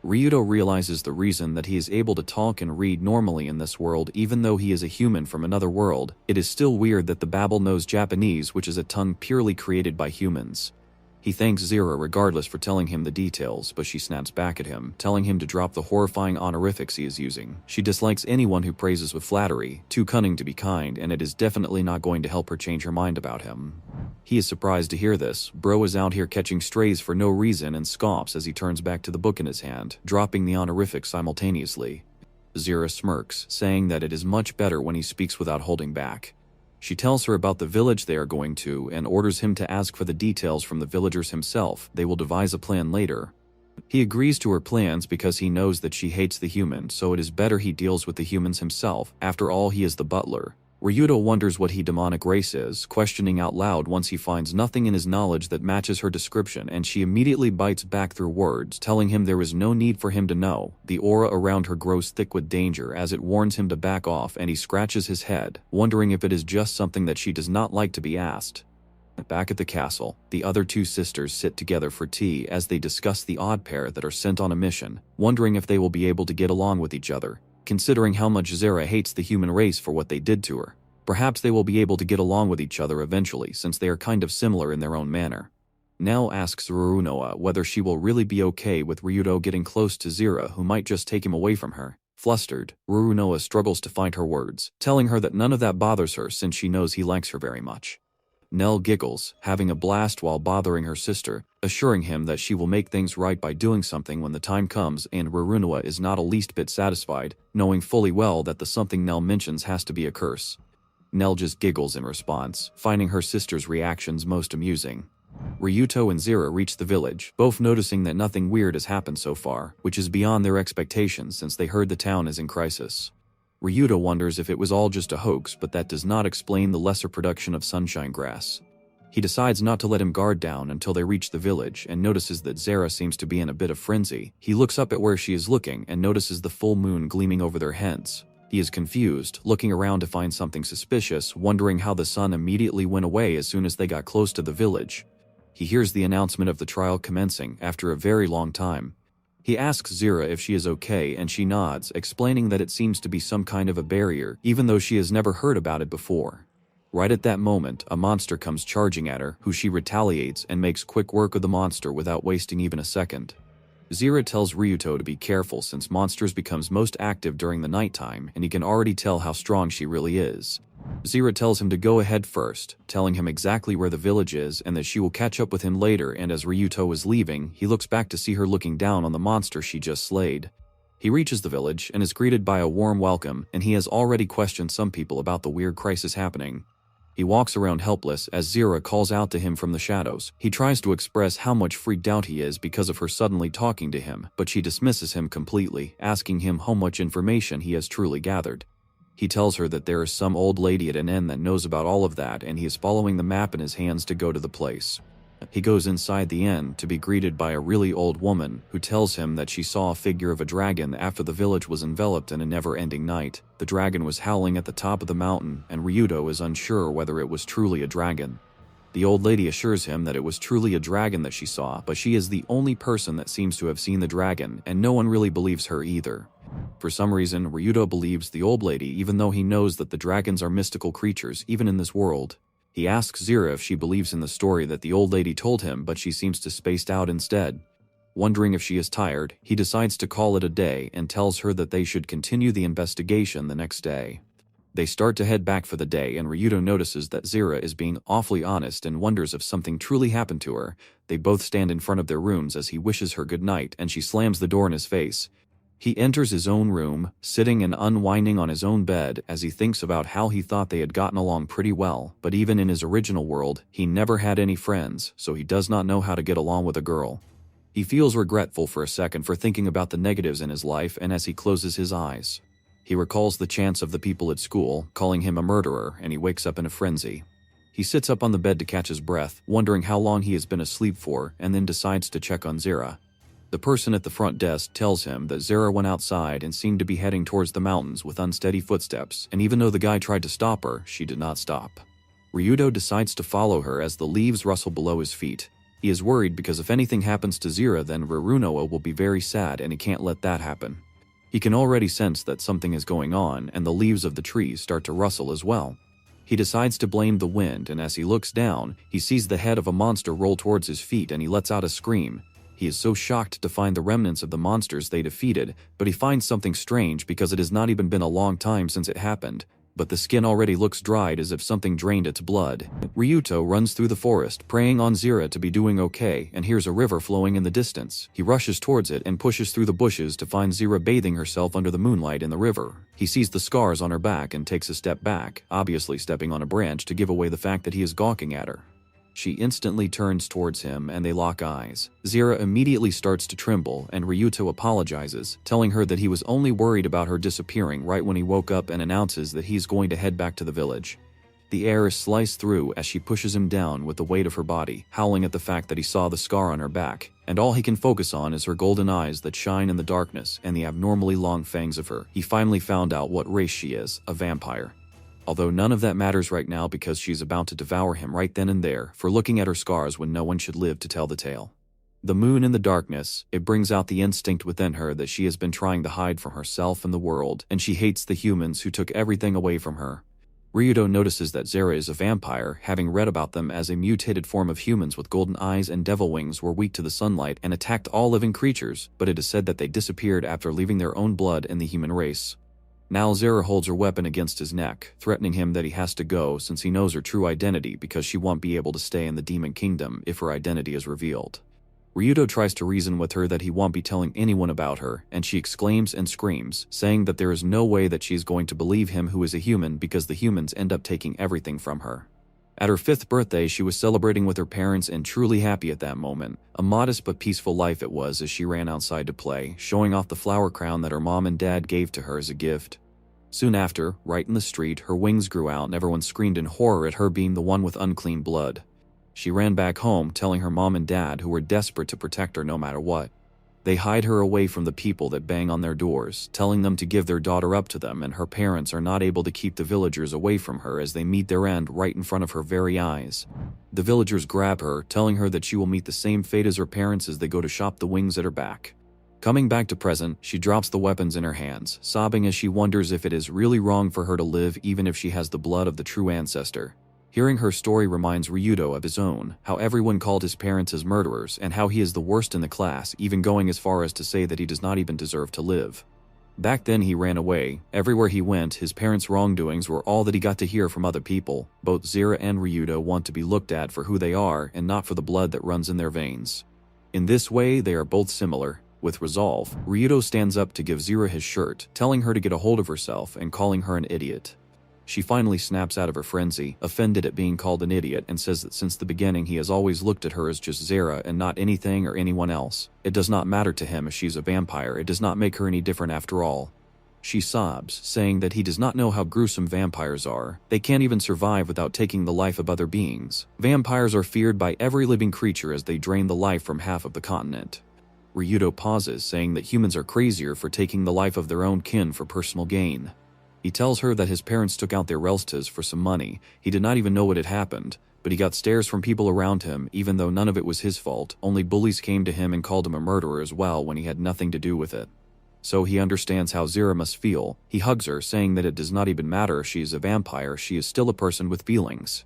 Ryudo realizes the reason that he is able to talk and read normally in this world even though he is a human from another world. It is still weird that the Babel knows Japanese, which is a tongue purely created by humans. He thanks Zira regardless for telling him the details, but she snaps back at him, telling him to drop the horrifying honorifics he is using. She dislikes anyone who praises with flattery, too cunning to be kind, and it is definitely not going to help her change her mind about him. He is surprised to hear this. Bro is out here catching strays for no reason and scoffs as he turns back to the book in his hand, dropping the honorifics simultaneously. Zira smirks, saying that it is much better when he speaks without holding back. She tells her about the village they are going to and orders him to ask for the details from the villagers himself. They will devise a plan later. He agrees to her plans because he knows that she hates the humans, so it is better he deals with the humans himself. After all, he is the butler. Ryudo wonders what he demonic race is, questioning out loud once he finds nothing in his knowledge that matches her description, and she immediately bites back through words, telling him there is no need for him to know. The aura around her grows thick with danger as it warns him to back off, and he scratches his head, wondering if it is just something that she does not like to be asked. Back at the castle, the other two sisters sit together for tea as they discuss the odd pair that are sent on a mission, wondering if they will be able to get along with each other. Considering how much Zira hates the human race for what they did to her, perhaps they will be able to get along with each other eventually since they are kind of similar in their own manner. Nell asks Rurunoa whether she will really be okay with Ryudo getting close to Zira, who might just take him away from her. Flustered, Rurunoa struggles to find her words, telling her that none of that bothers her since she knows he likes her very much. Nell giggles, having a blast while bothering her sister, assuring him that she will make things right by doing something when the time comes, and Rurunoa is not a least bit satisfied, knowing fully well that the something Nell mentions has to be a curse. Nell just giggles in response, finding her sister's reactions most amusing. Ryuto and Zira reach the village, both noticing that nothing weird has happened so far, which is beyond their expectations since they heard the town is in crisis. Ryuto wonders if it was all just a hoax, but that does not explain the lesser production of sunshine grass. He decides not to let him guard down until they reach the village and notices that Zira seems to be in a bit of frenzy. He looks up at where she is looking and notices the full moon gleaming over their heads. He is confused, looking around to find something suspicious, wondering how the sun immediately went away as soon as they got close to the village. He hears the announcement of the trial commencing after a very long time. He asks Zira if she is okay and she nods, explaining that it seems to be some kind of a barrier, even though she has never heard about it before. Right at that moment, a monster comes charging at her, who she retaliates and makes quick work of the monster without wasting even a second. Zira tells Ryuto to be careful since monsters becomes most active during the nighttime and he can already tell how strong she really is. Zira tells him to go ahead first, telling him exactly where the village is and that she will catch up with him later, and as Ryuto is leaving, he looks back to see her looking down on the monster she just slayed. He reaches the village and is greeted by a warm welcome, and he has already questioned some people about the weird crisis happening. He walks around helpless as Zira calls out to him from the shadows. He tries to express how much freaked out he is because of her suddenly talking to him, but she dismisses him completely, asking him how much information he has truly gathered. He tells her that there is some old lady at an inn that knows about all of that, and he is following the map in his hands to go to the place. He goes inside the inn to be greeted by a really old woman who tells him that she saw a figure of a dragon after the village was enveloped in a never-ending night. The dragon was howling at the top of the mountain, and Ryuto is unsure whether it was truly a dragon. The old lady assures him that it was truly a dragon that she saw, but she is the only person that seems to have seen the dragon, and no one really believes her either. For some reason, Ryuto believes the old lady even though he knows that the dragons are mystical creatures even in this world. He asks Zira if she believes in the story that the old lady told him, but she seems to spaced out instead. Wondering if she is tired, he decides to call it a day and tells her that they should continue the investigation the next day. They start to head back for the day, and Ryuto notices that Zira is being awfully honest and wonders if something truly happened to her. They both stand in front of their rooms as he wishes her good night, and she slams the door in his face. He enters his own room, sitting and unwinding on his own bed as he thinks about how he thought they had gotten along pretty well, but even in his original world, he never had any friends, so he does not know how to get along with a girl. He feels regretful for a second for thinking about the negatives in his life, and as he closes his eyes, he recalls the chants of the people at school, calling him a murderer, and he wakes up in a frenzy. He sits up on the bed to catch his breath, wondering how long he has been asleep for, and then decides to check on Zira. The person at the front desk tells him that Zira went outside and seemed to be heading towards the mountains with unsteady footsteps, and even though the guy tried to stop her, she did not stop. Ryuto decides to follow her as the leaves rustle below his feet. He is worried because if anything happens to Zira, then Rarunoa will be very sad, and he can't let that happen. He can already sense that something is going on, and the leaves of the trees start to rustle as well. He decides to blame the wind, and as he looks down, he sees the head of a monster roll towards his feet, and he lets out a scream. He is so shocked to find the remnants of the monsters they defeated, but he finds something strange because it has not even been a long time since it happened, but the skin already looks dried as if something drained its blood. Ryuto runs through the forest, praying on Zira to be doing okay, and hears a river flowing in the distance. He rushes towards it and pushes through the bushes to find Zira bathing herself under the moonlight in the river. He sees the scars on her back and takes a step back, obviously stepping on a branch to give away the fact that he is gawking at her. She instantly turns towards him and they lock eyes. Zira immediately starts to tremble and Ryuto apologizes, telling her that he was only worried about her disappearing right when he woke up, and announces that he's going to head back to the village. The air is sliced through as she pushes him down with the weight of her body, howling at the fact that he saw the scar on her back, and all he can focus on is her golden eyes that shine in the darkness and the abnormally long fangs of her. He finally found out what race she is, a vampire. Although none of that matters right now because she's about to devour him right then and there for looking at her scars when no one should live to tell the tale. The moon in the darkness, it brings out the instinct within her that she has been trying to hide from herself and the world, and she hates the humans who took everything away from her. Ryuto notices that Zira is a vampire, having read about them as a mutated form of humans with golden eyes and devil wings were weak to the sunlight and attacked all living creatures, but it is said that they disappeared after leaving their own blood in the human race. Now Zira holds her weapon against his neck, threatening him that he has to go since he knows her true identity because she won't be able to stay in the demon kingdom if her identity is revealed. Ryuto tries to reason with her that he won't be telling anyone about her, and she exclaims and screams, saying that there is no way that she is going to believe him who is a human because the humans end up taking everything from her. At her 5th birthday, she was celebrating with her parents and truly happy at that moment. A modest but peaceful life it was as she ran outside to play, showing off the flower crown that her mom and dad gave to her as a gift. Soon after, right in the street, her wings grew out and everyone screamed in horror at her being the one with unclean blood. She ran back home, telling her mom and dad, who were desperate to protect her no matter what. They hide her away from the people that bang on their doors, telling them to give their daughter up to them, and her parents are not able to keep the villagers away from her as they meet their end right in front of her very eyes. The villagers grab her, telling her that she will meet the same fate as her parents as they go to chop the wings at her back. Coming back to present, she drops the weapons in her hands, sobbing as she wonders if it is really wrong for her to live even if she has the blood of the true ancestor. Hearing her story reminds Ryuto of his own, how everyone called his parents as murderers and how he is the worst in the class, even going as far as to say that he does not even deserve to live. Back then he ran away. Everywhere he went, his parents' wrongdoings were all that he got to hear from other people. Both Zira and Ryudo want to be looked at for who they are and not for the blood that runs in their veins. In this way, they are both similar. With resolve, Ryudo stands up to give Zira his shirt, telling her to get a hold of herself and calling her an idiot. She finally snaps out of her frenzy, offended at being called an idiot, and says that since the beginning he has always looked at her as just Zira and not anything or anyone else. It does not matter to him if she's a vampire, it does not make her any different after all. She sobs, saying that he does not know how gruesome vampires are. They can't even survive without taking the life of other beings. Vampires are feared by every living creature as they drain the life from half of the continent. Ryudo pauses, saying that humans are crazier for taking the life of their own kin for personal gain. He tells her that his parents took out their relatives for some money. He did not even know what had happened, but he got stares from people around him even though none of it was his fault. Only bullies came to him and called him a murderer as well when he had nothing to do with it. So he understands how Zira must feel. He hugs her, saying that it does not even matter if she is a vampire, she is still a person with feelings.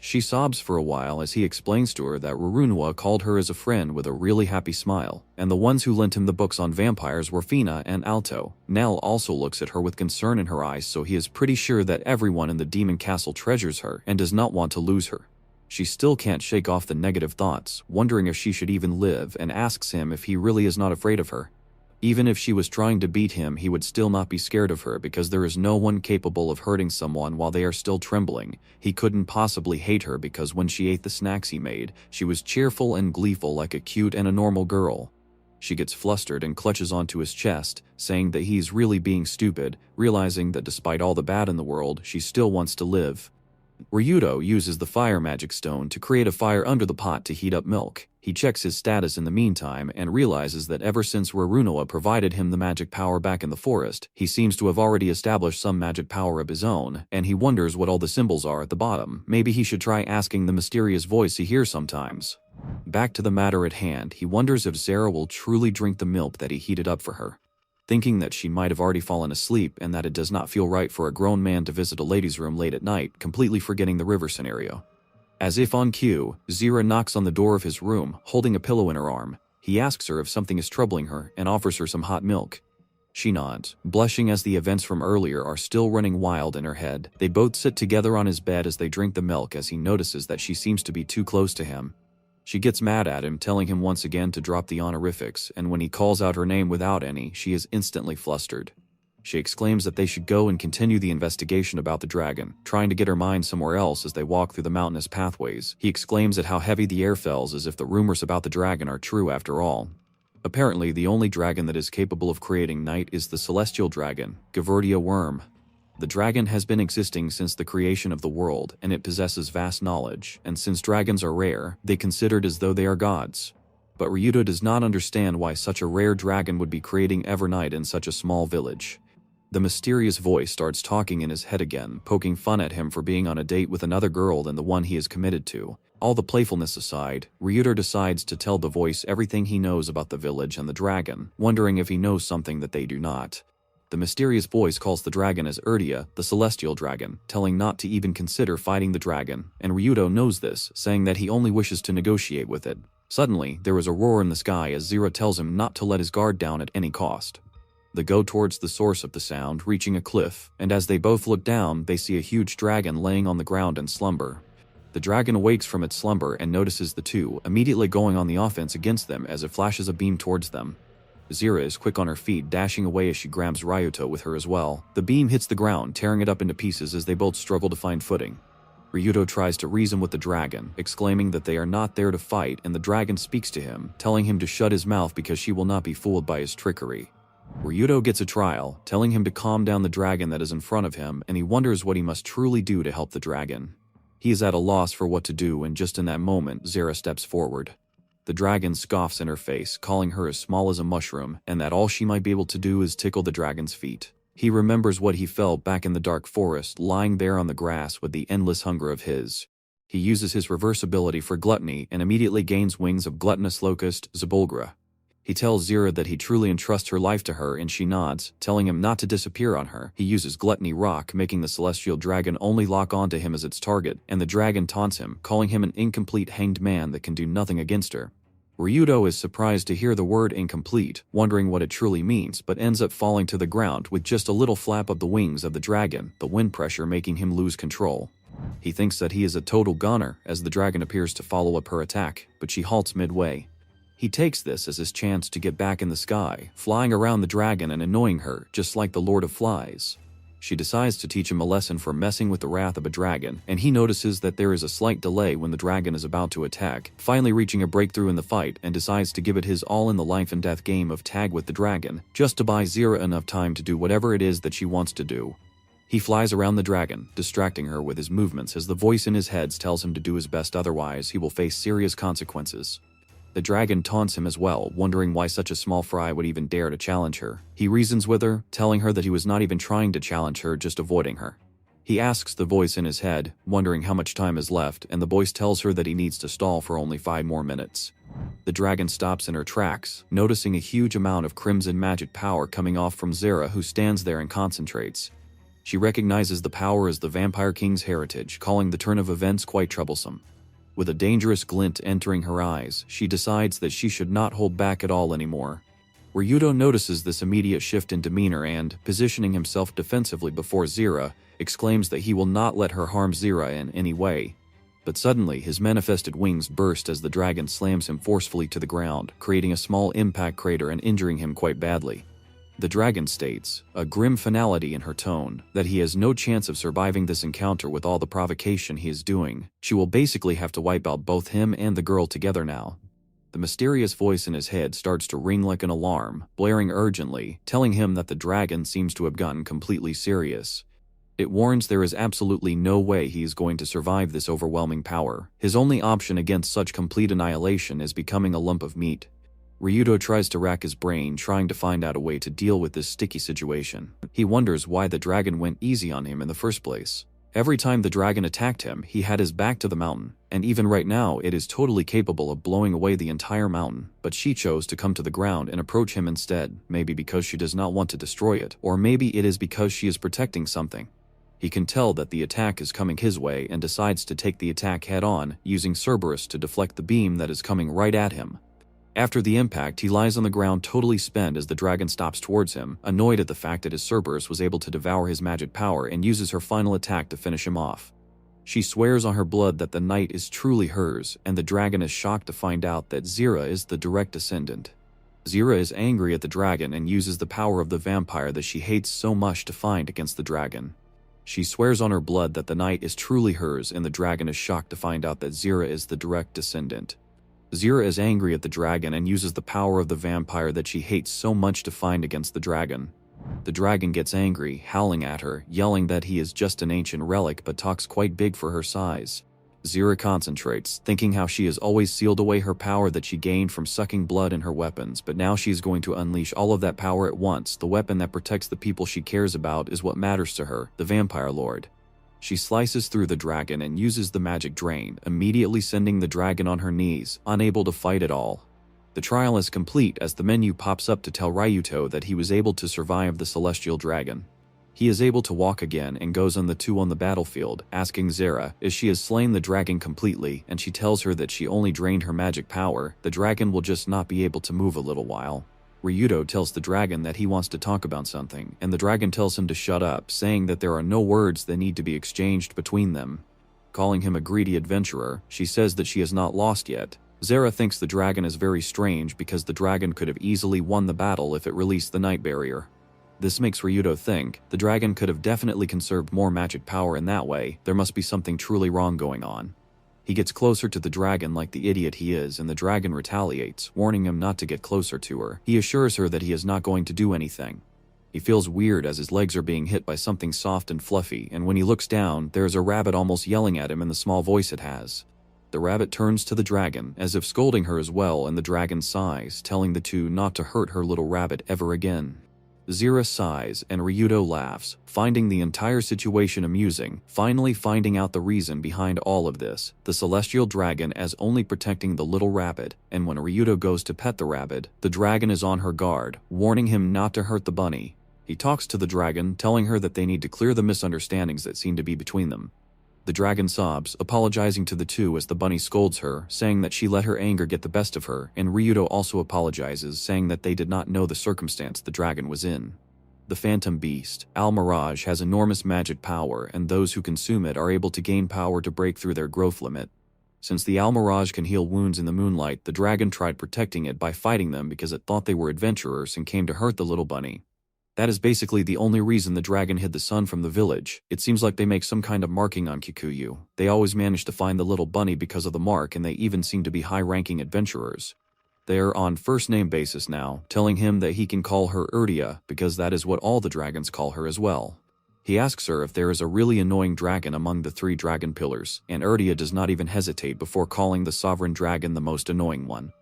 She sobs for a while as he explains to her that Rurunwa called her as a friend with a really happy smile, and the ones who lent him the books on vampires were Fina and Alto. Nell also looks at her with concern in her eyes, so he is pretty sure that everyone in the demon castle treasures her and does not want to lose her. She still can't shake off the negative thoughts, wondering if she should even live, and asks him if he really is not afraid of her. Even if she was trying to beat him, he would still not be scared of her because there is no one capable of hurting someone while they are still trembling. He couldn't possibly hate her because when she ate the snacks he made, she was cheerful and gleeful like a cute and a normal girl. She gets flustered and clutches onto his chest, saying that he's really being stupid, realizing that despite all the bad in the world, she still wants to live. Ryudo uses the fire magic stone to create a fire under the pot to heat up milk. He checks his status in the meantime and realizes that ever since Rurunwa provided him the magic power back in the forest, he seems to have already established some magic power of his own, and he wonders what all the symbols are at the bottom. Maybe he should try asking the mysterious voice he hears sometimes. Back to the matter at hand, he wonders if Zara will truly drink the milk that he heated up for her. Thinking that she might have already fallen asleep and that it does not feel right for a grown man to visit a ladies' room late at night, completely forgetting the river scenario. As if on cue, Zira knocks on the door of his room, holding a pillow in her arm. He asks her if something is troubling her and offers her some hot milk. She nods, blushing as the events from earlier are still running wild in her head. They both sit together on his bed as they drink the milk as he notices that she seems to be too close to him. She gets mad at him, telling him once again to drop the honorifics, and when he calls out her name without any, she is instantly flustered. She exclaims that they should go and continue the investigation about the dragon, trying to get her mind somewhere else as they walk through the mountainous pathways. He exclaims at how heavy the air feels as if the rumors about the dragon are true after all. Apparently, the only dragon that is capable of creating night is the celestial dragon, Gaverdia Worm. The dragon has been existing since the creation of the world, and it possesses vast knowledge, and since dragons are rare, they considered as though they are gods. But Ryudo does not understand why such a rare dragon would be creating Evernight in such a small village. The mysterious voice starts talking in his head again, poking fun at him for being on a date with another girl than the one he is committed to. All the playfulness aside, Ryudo decides to tell the voice everything he knows about the village and the dragon, wondering if he knows something that they do not. The mysterious voice calls the dragon as Erdia, the celestial dragon, telling not to even consider fighting the dragon, and Ryudo knows this, saying that he only wishes to negotiate with it. Suddenly, there is a roar in the sky as Zira tells him not to let his guard down at any cost. They go towards the source of the sound, reaching a cliff, and as they both look down, they see a huge dragon laying on the ground in slumber. The dragon awakes from its slumber and notices the two, immediately going on the offense against them as it flashes a beam towards them. Zira is quick on her feet, dashing away as she grabs Ryuto with her as well. The beam hits the ground, tearing it up into pieces as they both struggle to find footing. Ryuto tries to reason with the dragon, exclaiming that they are not there to fight, and the dragon speaks to him, telling him to shut his mouth because she will not be fooled by his trickery. Ryuto gets a trial, telling him to calm down the dragon that is in front of him, and he wonders what he must truly do to help the dragon. He is at a loss for what to do, and just in that moment, Zira steps forward. The dragon scoffs in her face, calling her as small as a mushroom, and that all she might be able to do is tickle the dragon's feet. He remembers what he felt back in the dark forest, lying there on the grass with the endless hunger of his. He uses his reverse ability for gluttony and immediately gains wings of gluttonous locust, Zabulgra. He tells Zira that he truly entrusts her life to her, and she nods, telling him not to disappear on her. He uses Gluttony Rock, making the celestial dragon only lock onto him as its target, and the dragon taunts him, calling him an incomplete hanged man that can do nothing against her. Ryudo is surprised to hear the word incomplete, wondering what it truly means, but ends up falling to the ground with just a little flap of the wings of the dragon, the wind pressure making him lose control. He thinks that he is a total goner as the dragon appears to follow up her attack, but she halts midway. He takes this as his chance to get back in the sky, flying around the dragon and annoying her, just like the Lord of Flies. She decides to teach him a lesson for messing with the wrath of a dragon, and he notices that there is a slight delay when the dragon is about to attack, finally reaching a breakthrough in the fight and decides to give it his all in the life and death game of tag with the dragon, just to buy Zira enough time to do whatever it is that she wants to do. He flies around the dragon, distracting her with his movements as the voice in his head tells him to do his best, otherwise he will face serious consequences. The dragon taunts him as well, wondering why such a small fry would even dare to challenge her. He reasons with her, telling her that he was not even trying to challenge her, just avoiding her. He asks the voice in his head, wondering how much time is left, and the voice tells her that he needs to stall for only 5 more minutes. The dragon stops in her tracks, noticing a huge amount of crimson magic power coming off from Zira, who stands there and concentrates. She recognizes the power as the Vampire King's heritage, calling the turn of events quite troublesome. With a dangerous glint entering her eyes, she decides that she should not hold back at all anymore. Ryudo notices this immediate shift in demeanor and, positioning himself defensively before Zira, exclaims that he will not let her harm Zira in any way. But suddenly, his manifested wings burst as the dragon slams him forcefully to the ground, creating a small impact crater and injuring him quite badly. The dragon states, a grim finality in her tone, that he has no chance of surviving this encounter with all the provocation he is doing. She will basically have to wipe out both him and the girl together now. The mysterious voice in his head starts to ring like an alarm, blaring urgently, telling him that the dragon seems to have gotten completely serious. It warns there is absolutely no way he is going to survive this overwhelming power. His only option against such complete annihilation is becoming a lump of meat. Ryudo tries to rack his brain, trying to find out a way to deal with this sticky situation. He wonders why the dragon went easy on him in the first place. Every time the dragon attacked him, he had his back to the mountain, and even right now it is totally capable of blowing away the entire mountain, but she chose to come to the ground and approach him instead, maybe because she does not want to destroy it, or maybe it is because she is protecting something. He can tell that the attack is coming his way and decides to take the attack head-on, using Cerberus to deflect the beam that is coming right at him. After the impact, he lies on the ground totally spent as the dragon stops towards him, annoyed at the fact that his Cerberus was able to devour his magic power and uses her final attack to finish him off. She swears on her blood that the night is truly hers, and the dragon is shocked to find out that Zira is the direct descendant. Zira is angry at the dragon and uses the power of the vampire that she hates so much to find against the dragon. She swears on her blood that the night is truly hers, and the dragon is shocked to find out that Zira is the direct descendant. Zira is angry at the dragon and uses the power of the vampire that she hates so much to find against the dragon. The dragon gets angry, howling at her, yelling that he is just an ancient relic but talks quite big for her size. Zira concentrates, thinking how she has always sealed away her power that she gained from sucking blood in her weapons, but now she is going to unleash all of that power at once. The weapon that protects the people she cares about is what matters to her, the Vampire Lord. She slices through the dragon and uses the magic drain, immediately sending the dragon on her knees, unable to fight at all. The trial is complete as the menu pops up to tell Ryuto that he was able to survive the celestial dragon. He is able to walk again and goes on the 2 on the battlefield, asking Zira if she has slain the dragon completely, and she tells her that she only drained her magic power. The dragon will just not be able to move a little while. Ryuto tells the dragon that he wants to talk about something, and the dragon tells him to shut up, saying that there are no words that need to be exchanged between them. Calling him a greedy adventurer, she says that she has not lost yet. Zira thinks the dragon is very strange because the dragon could have easily won the battle if it released the night barrier. This makes Ryuto think the dragon could have definitely conserved more magic power in that way. There must be something truly wrong going on. He gets closer to the dragon like the idiot he is, and the dragon retaliates, warning him not to get closer to her. He assures her that he is not going to do anything. He feels weird as his legs are being hit by something soft and fluffy, and when he looks down, there is a rabbit almost yelling at him in the small voice it has. The rabbit turns to the dragon, as if scolding her as well, and the dragon sighs, telling the two not to hurt her little rabbit ever again. Zira sighs, and Ryuto laughs, finding the entire situation amusing, finally finding out the reason behind all of this. The celestial dragon as only protecting the little rabbit, and when Ryuto goes to pet the rabbit, the dragon is on her guard, warning him not to hurt the bunny. He talks to the dragon, telling her that they need to clear the misunderstandings that seem to be between them. The dragon sobs, apologizing to the two as the bunny scolds her, saying that she let her anger get the best of her, and Ryuto also apologizes, saying that they did not know the circumstance the dragon was in. The phantom beast, Al-Mirage, has enormous magic power, and those who consume it are able to gain power to break through their growth limit. Since the Al-Mirage can heal wounds in the moonlight, the dragon tried protecting it by fighting them because it thought they were adventurers and came to hurt the little bunny. That is basically the only reason the dragon hid the sun from the village. It seems like they make some kind of marking on Kikuyu. They always manage to find the little bunny because of the mark, and they even seem to be high-ranking adventurers. They are on first-name basis now, telling him that he can call her Urdia because that is what all the dragons call her as well. He asks her if there is a really annoying dragon among the 3 dragon pillars, and Urdia does not even hesitate before calling the sovereign dragon the most annoying one.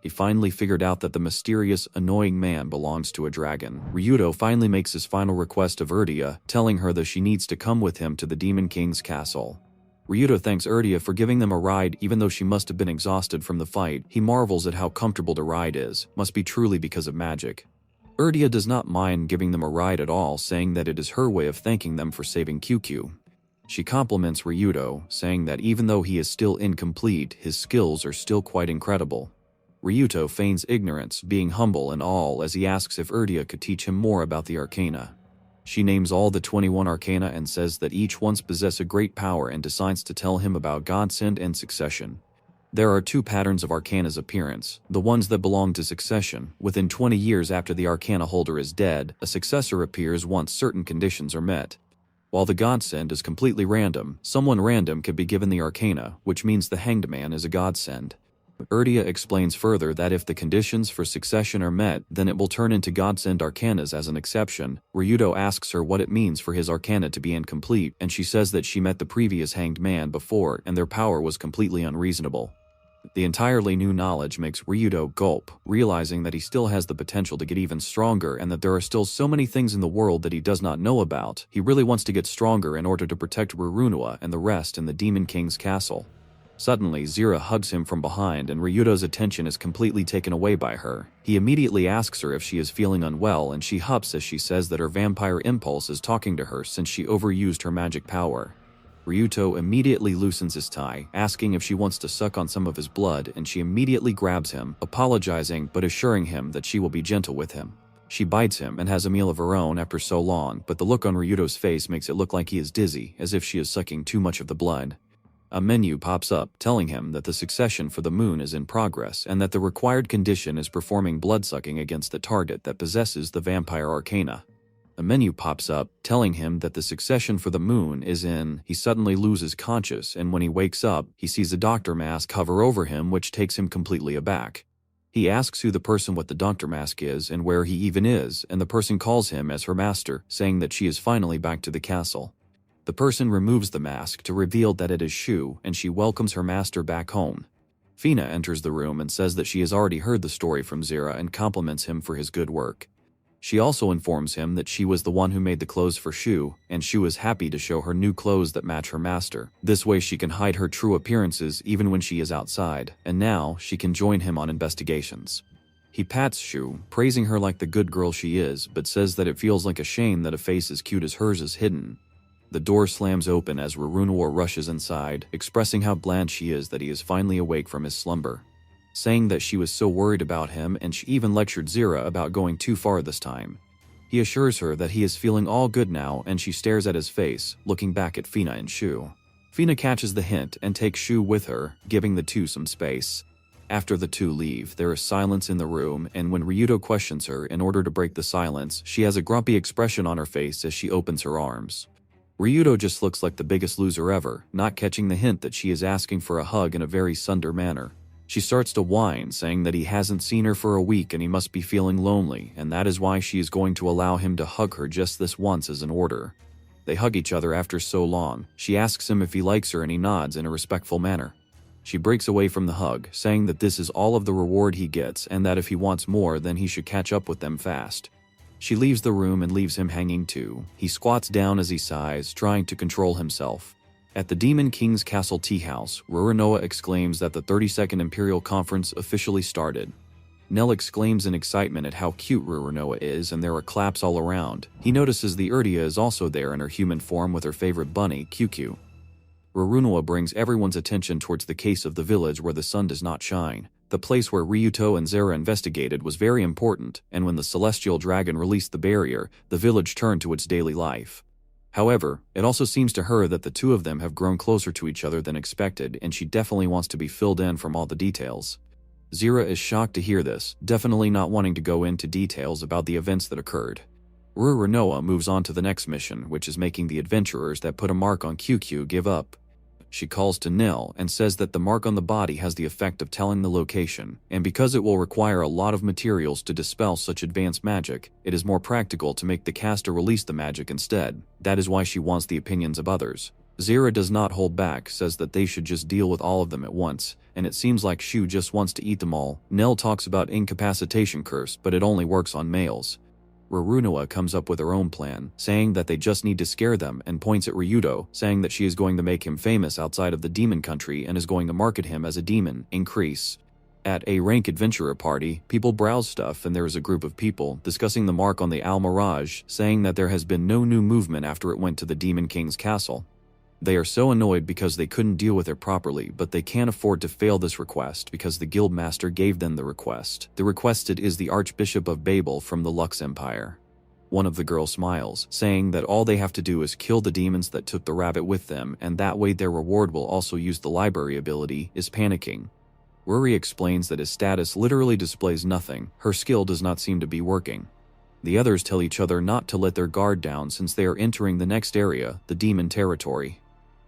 He finally figured out that the mysterious, annoying man belongs to a dragon. Ryuto finally makes his final request of Urdia, telling her that she needs to come with him to the Demon King's castle. Ryuto thanks Urdia for giving them a ride even though she must have been exhausted from the fight. He marvels at how comfortable the ride is, must be truly because of magic. Urdia does not mind giving them a ride at all, saying that it is her way of thanking them for saving QQ. She compliments Ryuto, saying that even though he is still incomplete, his skills are still quite incredible. Ryuto feigns ignorance, being humble and all, as he asks if Urdia could teach him more about the arcana. She names all the 21 arcana and says that each ones possess a great power and decides to tell him about godsend and succession. There are 2 patterns of arcana's appearance, the ones that belong to succession. Within 20 years after the arcana holder is dead, a successor appears once certain conditions are met. While the godsend is completely random, someone random could be given the arcana, which means the hanged man is a godsend. Urdia explains further that if the conditions for succession are met, then it will turn into godsend arcanas as an exception. Ryuto asks her what it means for his arcana to be incomplete, and she says that she met the previous hanged man before and their power was completely unreasonable. The entirely new knowledge makes Ryuto gulp, realizing that he still has the potential to get even stronger and that there are still so many things in the world that he does not know about. He really wants to get stronger in order to protect Rurunoa and the rest in the Demon King's castle. Suddenly, Zira hugs him from behind and Ryuto's attention is completely taken away by her. He immediately asks her if she is feeling unwell and she huffs as she says that her vampire impulse is talking to her since she overused her magic power. Ryuto immediately loosens his tie, asking if she wants to suck on some of his blood, and she immediately grabs him, apologizing but assuring him that she will be gentle with him. She bites him and has a meal of her own after so long, but the look on Ryuto's face makes it look like he is dizzy, as if she is sucking too much of the blood. A menu pops up, telling him that the succession for the moon is in progress and that the required condition is performing bloodsucking against the target that possesses the vampire arcana. A menu pops up, telling him that the succession for the moon is in. He suddenly loses conscious, and when he wakes up, he sees a doctor mask hover over him, which takes him completely aback. He asks who the person with the doctor mask is and where he even is, and the person calls him as her master, saying that she is finally back to the castle. The person removes the mask to reveal that it is Shu, and she welcomes her master back home. Fina enters the room and says that she has already heard the story from Zira and compliments him for his good work. She also informs him that she was the one who made the clothes for Shu, and Shu is happy to show her new clothes that match her master. This way she can hide her true appearances even when she is outside, and now she can join him on investigations. He pats Shu, praising her like the good girl she is, but says that it feels like a shame that a face as cute as hers is hidden. The door slams open as Rurunoa rushes inside, expressing how glad she is that he is finally awake from his slumber, saying that she was so worried about him and she even lectured Zira about going too far this time. He assures her that he is feeling all good now and she stares at his face, looking back at Fina and Shu. Fina catches the hint and takes Shu with her, giving the two some space. After the two leave, there is silence in the room, and when Ryuto questions her in order to break the silence, she has a grumpy expression on her face as she opens her arms. Ryuto just looks like the biggest loser ever, not catching the hint that she is asking for a hug in a very sunder manner. She starts to whine, saying that he hasn't seen her for a week and he must be feeling lonely, and that is why she is going to allow him to hug her just this once as an order. They hug each other after so long. She asks him if he likes her and he nods in a respectful manner. She breaks away from the hug, saying that this is all of the reward he gets and that if he wants more then he should catch up with them fast. She leaves the room and leaves him hanging too. He squats down as he sighs, trying to control himself. At the Demon King's Castle Tea House, Rurunoa exclaims that the 32nd Imperial Conference officially started. Nell exclaims in excitement at how cute Rurunoa is and there are claps all around. He notices the Urdia is also there in her human form with her favorite bunny, QQ. Rurunoa brings everyone's attention towards the case of the village where the sun does not shine. The place where Ryuto and Zera investigated was very important, and when the celestial dragon released the barrier, the village turned to its daily life. However, it also seems to her that the two of them have grown closer to each other than expected, and she definitely wants to be filled in from all the details. Zera is shocked to hear this, definitely not wanting to go into details about the events that occurred. Rurunoa moves on to the next mission, which is making the adventurers that put a mark on QQ give up. She calls to Nell and says that the mark on the body has the effect of telling the location, and because it will require a lot of materials to dispel such advanced magic, it is more practical to make the caster release the magic instead. That is why she wants the opinions of others. Zera does not hold back, says that they should just deal with all of them at once, and it seems like Shu just wants to eat them all. Nell talks about incapacitation curse, but it only works on males. Rurunoa comes up with her own plan, saying that they just need to scare them, and points at Ryuto, saying that she is going to make him famous outside of the demon country and is going to market him as a demon. Increase. At a rank adventurer party, people browse stuff and there is a group of people discussing the mark on the Al Mirage, saying that there has been no new movement after it went to the Demon King's castle. They are so annoyed because they couldn't deal with it properly, but they can't afford to fail this request because the guildmaster gave them the request. The requested is the Archbishop of Babel from the Lux Empire. One of the girls smiles, saying that all they have to do is kill the demons that took the rabbit with them, and that way their reward will also use the library ability, is panicking. Ruri explains that his status literally displays nothing, her skill does not seem to be working. The others tell each other not to let their guard down since they are entering the next area, the demon territory.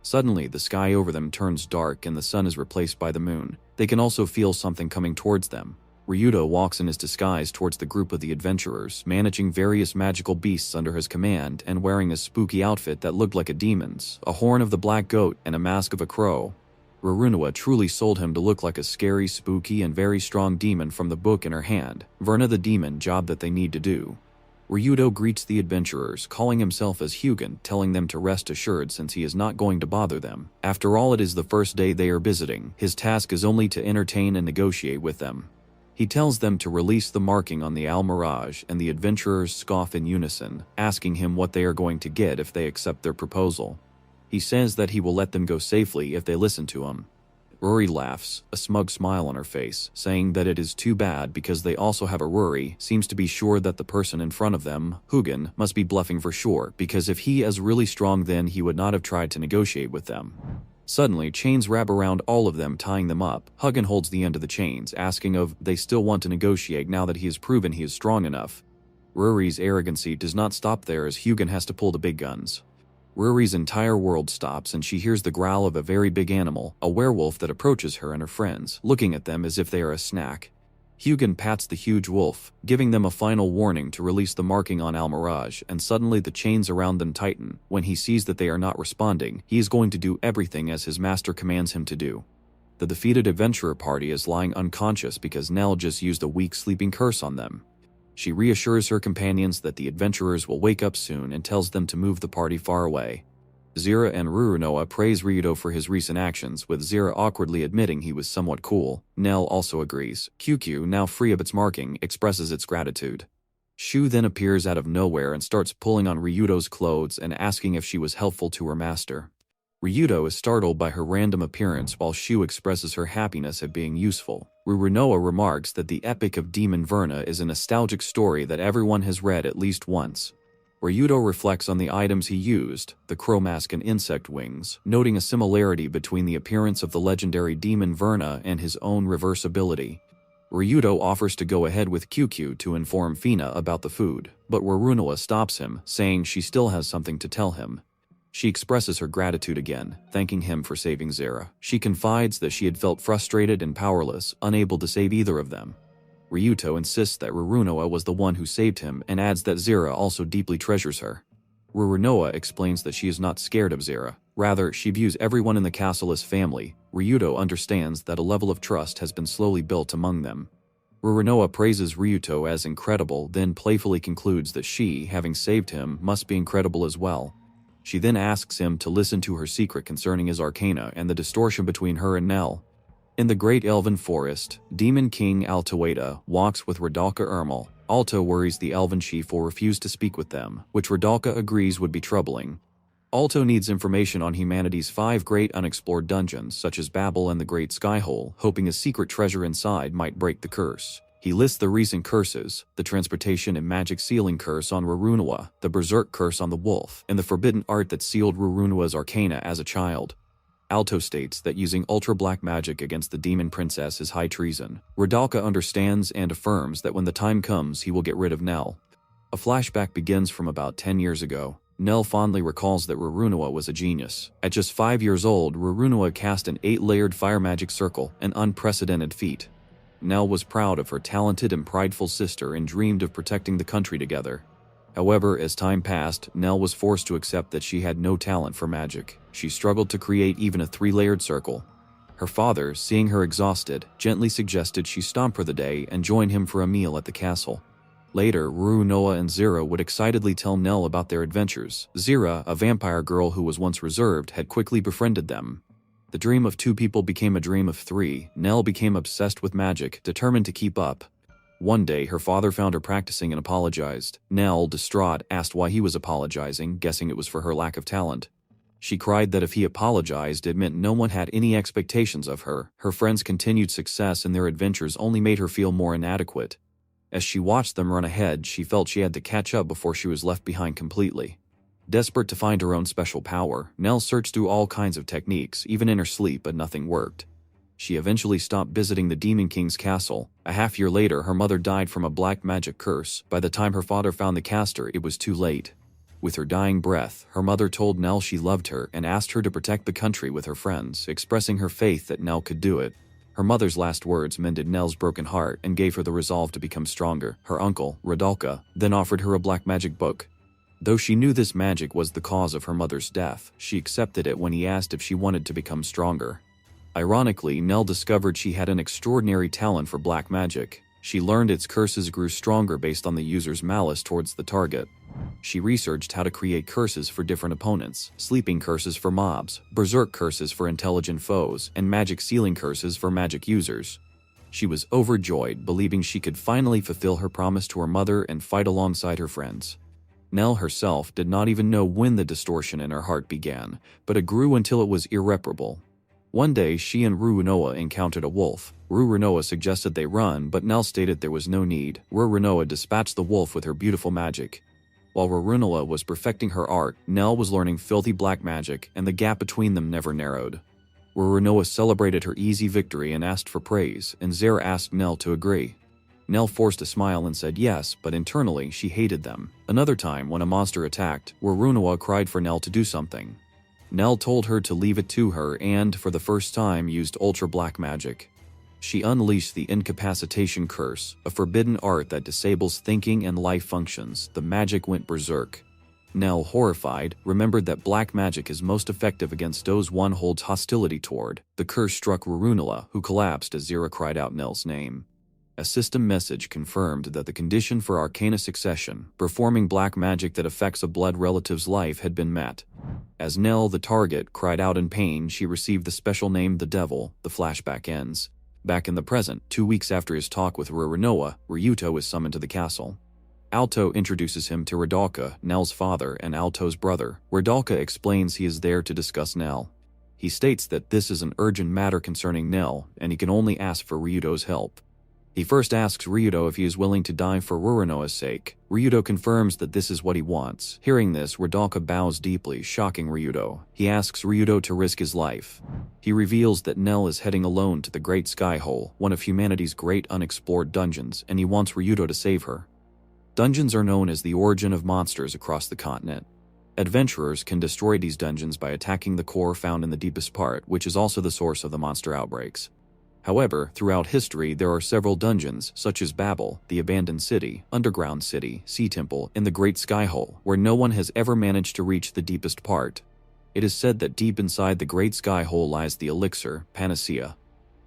Suddenly, the sky over them turns dark and the sun is replaced by the moon. They can also feel something coming towards them. Ryuto walks in his disguise towards the group of the adventurers, managing various magical beasts under his command and wearing a spooky outfit that looked like a demon's, a horn of the black goat and a mask of a crow. Rurunoa truly sold him to look like a scary, spooky, and very strong demon from the book in her hand. Verna the demon job that they need to do. Ryuto greets the adventurers, calling himself as Hugin, telling them to rest assured since he is not going to bother them. After all, it is the first day they are visiting. His task is only to entertain and negotiate with them. He tells them to release the marking on the Al Mirage, and the adventurers scoff in unison, asking him what they are going to get if they accept their proposal. He says that he will let them go safely if they listen to him. Ruri laughs, a smug smile on her face, saying that it is too bad because they also have a Ruri, seems to be sure that the person in front of them, Hugin, must be bluffing for sure, because if he is really strong then he would not have tried to negotiate with them. Suddenly, chains wrap around all of them, tying them up. Hugin holds the end of the chains, asking if they still want to negotiate now that he has proven he is strong enough. Ruri's arrogancy does not stop there as Hugin has to pull the big guns. Ruri's entire world stops and she hears the growl of a very big animal, a werewolf that approaches her and her friends, looking at them as if they are a snack. Hugin pats the huge wolf, giving them a final warning to release the marking on Al Mirage, and suddenly the chains around them tighten. When he sees that they are not responding, he is going to do everything as his master commands him to do. The defeated adventurer party is lying unconscious because Nell just used a weak sleeping curse on them. She reassures her companions that the adventurers will wake up soon and tells them to move the party far away. Zera and Rurunoa praise Ryuto for his recent actions, with Zera awkwardly admitting he was somewhat cool. Nell also agrees. QQ, now free of its marking, expresses its gratitude. Shu then appears out of nowhere and starts pulling on Ryuto's clothes and asking if she was helpful to her master. Ryuto is startled by her random appearance while Shu expresses her happiness at being useful. Rurunoa remarks that the Epic of Demon Verna is a nostalgic story that everyone has read at least once. Ryuto reflects on the items he used, the crow mask and insect wings, noting a similarity between the appearance of the legendary demon Verna and his own reverse ability. Ryuto offers to go ahead with QQ to inform Fina about the food, but Rurunoa stops him, saying she still has something to tell him. She expresses her gratitude again, thanking him for saving Zera. She confides that she had felt frustrated and powerless, unable to save either of them. Ryuto insists that Rurunoa was the one who saved him and adds that Zera also deeply treasures her. Rurunoa explains that she is not scared of Zera. Rather, she views everyone in the castle as family. Ryuto understands that a level of trust has been slowly built among them. Rurunoa praises Ryuto as incredible, then playfully concludes that she, having saved him, must be incredible as well. She then asks him to listen to her secret concerning his arcana and the distortion between her and Nell. In the Great Elven Forest, Demon King Altawada walks with Radalka Ermal. Alto worries the Elven chief will refuse to speak with them, which Radalka agrees would be troubling. Alto needs information on humanity's 5 great unexplored dungeons such as Babel and the Great Skyhole, hoping a secret treasure inside might break the curse. He lists the recent curses: the transportation and magic sealing curse on Rurunoa, the berserk curse on the wolf, and the forbidden art that sealed Rurunoa's arcana as a child. Alto states that using ultra-black magic against the demon princess is high treason. Rodolka understands and affirms that when the time comes he will get rid of Nell. A flashback begins from about 10 years ago. Nell fondly recalls that Rurunoa was a genius. At just 5 years old, Rurunoa cast an 8-layered fire magic circle, an unprecedented feat. Nell was proud of her talented and prideful sister and dreamed of protecting the country together. However, as time passed, Nell was forced to accept that she had no talent for magic. She struggled to create even a 3-layered circle. Her father, seeing her exhausted, gently suggested she stomp for the day and join him for a meal at the castle. Later, Rurunoa and Zira would excitedly tell Nell about their adventures. Zira, a vampire girl who was once reserved, had quickly befriended them. The dream of 2 people became a dream of 3. Nell became obsessed with magic, determined to keep up. One day, her father found her practicing and apologized. Nell, distraught, asked why he was apologizing, guessing it was for her lack of talent. She cried that if he apologized, it meant no one had any expectations of her. Her friends' continued success in their adventures only made her feel more inadequate. As she watched them run ahead, she felt she had to catch up before she was left behind completely. Desperate to find her own special power, Nell searched through all kinds of techniques, even in her sleep, but nothing worked. She eventually stopped visiting the Demon King's castle. A half-year later, her mother died from a black magic curse. By the time her father found the caster, it was too late. With her dying breath, her mother told Nell she loved her and asked her to protect the country with her friends, expressing her faith that Nell could do it. Her mother's last words mended Nell's broken heart and gave her the resolve to become stronger. Her uncle, Rodolka, then offered her a black magic book. Though she knew this magic was the cause of her mother's death, she accepted it when he asked if she wanted to become stronger. Ironically, Nell discovered she had an extraordinary talent for black magic. She learned its curses grew stronger based on the user's malice towards the target. She researched how to create curses for different opponents, sleeping curses for mobs, berserk curses for intelligent foes, and magic sealing curses for magic users. She was overjoyed, believing she could finally fulfill her promise to her mother and fight alongside her friends. Nell herself did not even know when the distortion in her heart began, but it grew until it was irreparable. One day, she and Rurunoa encountered a wolf. Rurunoa suggested they run, but Nell stated there was no need. Rurunoa dispatched the wolf with her beautiful magic. While Rurunoa was perfecting her art, Nell was learning filthy black magic, and the gap between them never narrowed. Rurunoa celebrated her easy victory and asked for praise, and Zara asked Nell to agree. Nell forced a smile and said yes, but internally she hated them. Another time, when a monster attacked, Rurunoa cried for Nell to do something. Nell told her to leave it to her and, for the first time, used ultra-black magic. She unleashed the incapacitation curse, a forbidden art that disables thinking and life functions. The magic went berserk. Nell, horrified, remembered that black magic is most effective against those one holds hostility toward. The curse struck Rurunoa, who collapsed as Zira cried out Nell's name. A system message confirmed that the condition for arcana succession, performing black magic that affects a blood relative's life, had been met. As Nell, the target, cried out in pain, she received the special name the Devil. The flashback ends. Back in the present, 2 weeks after his talk with Rurunoa, Ryuto is summoned to the castle. Alto introduces him to Rodolka, Nell's father, and Alto's brother. Rodolka explains he is there to discuss Nell. He states that this is an urgent matter concerning Nell, and he can only ask for Ryuto's help. He first asks Ryuto if he is willing to die for Rurunoa's sake. Ryuto confirms that this is what he wants. Hearing this, Rodolka bows deeply, shocking Ryuto. He asks Ryuto to risk his life. He reveals that Nell is heading alone to the Great Skyhole, one of humanity's great unexplored dungeons, and he wants Ryuto to save her. Dungeons are known as the origin of monsters across the continent. Adventurers can destroy these dungeons by attacking the core found in the deepest part, which is also the source of the monster outbreaks. However, throughout history there are several dungeons, such as Babel, the Abandoned City, Underground City, Sea Temple, and the Great Skyhole, where no one has ever managed to reach the deepest part. It is said that deep inside the Great Skyhole lies the elixir, panacea.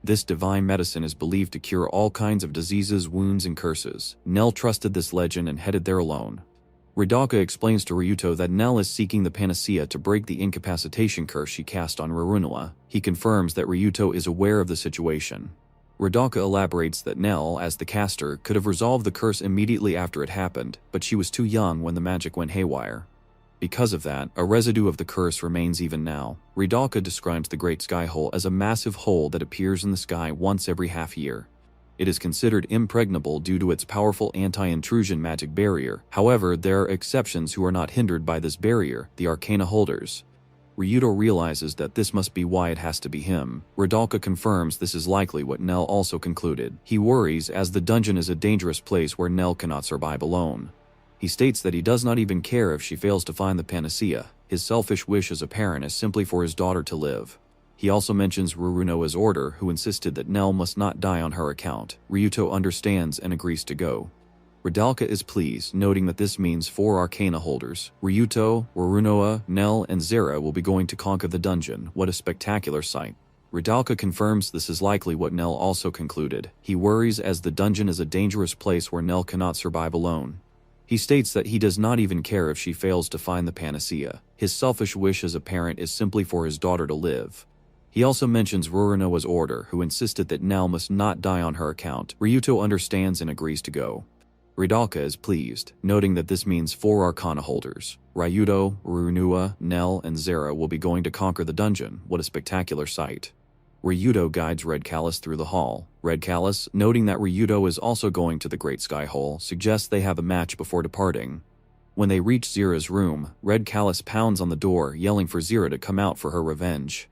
This divine medicine is believed to cure all kinds of diseases, wounds, and curses. Nell trusted this legend and headed there alone. Rodolka explains to Ryuto that Nell is seeking the panacea to break the incapacitation curse she cast on Rurunoa. He confirms that Ryuto is aware of the situation. Rodolka elaborates that Nell, as the caster, could have resolved the curse immediately after it happened, but she was too young when the magic went haywire. Because of that, a residue of the curse remains even now. Ridalka describes the Great Skyhole as a massive hole that appears in the sky once every half year. It is considered impregnable due to its powerful anti-intrusion magic barrier. However, there are exceptions who are not hindered by this barrier, the Arcana holders. Ryudo realizes that this must be why it has to be him. Ridalka confirms this is likely what Nell also concluded. He worries as the dungeon is a dangerous place where Nell cannot survive alone. He states that he does not even care if she fails to find the panacea. His selfish wish as a parent is simply for his daughter to live. He also mentions Rurunoa's order, who insisted that Nell must not die on her account. Ryuto understands and agrees to go. Ridalka is pleased, noting that this means 4 Arcana holders. Ryuto, Rurunoa, Nell, and Zera will be going to conquer the dungeon. What a spectacular sight. Ridalka confirms this is likely what Nell also concluded. He worries as the dungeon is a dangerous place where Nell cannot survive alone. He states that he does not even care if she fails to find the panacea. His selfish wish as a parent is simply for his daughter to live. He also mentions Rurunoa's order, who insisted that Nell must not die on her account. Ryuto understands and agrees to go. Ridalka is pleased, noting that this means 4 Arcana holders. Ryudo, Rurunoa, Nell, and Zera will be going to conquer the dungeon. What a spectacular sight. Ryudo guides Red Callus through the hall. Red Callus, noting that Ryudo is also going to the Great Skyhole, suggests they have a match before departing. When they reach Zera's room, Red Callus pounds on the door, yelling for Zera to come out for her revenge.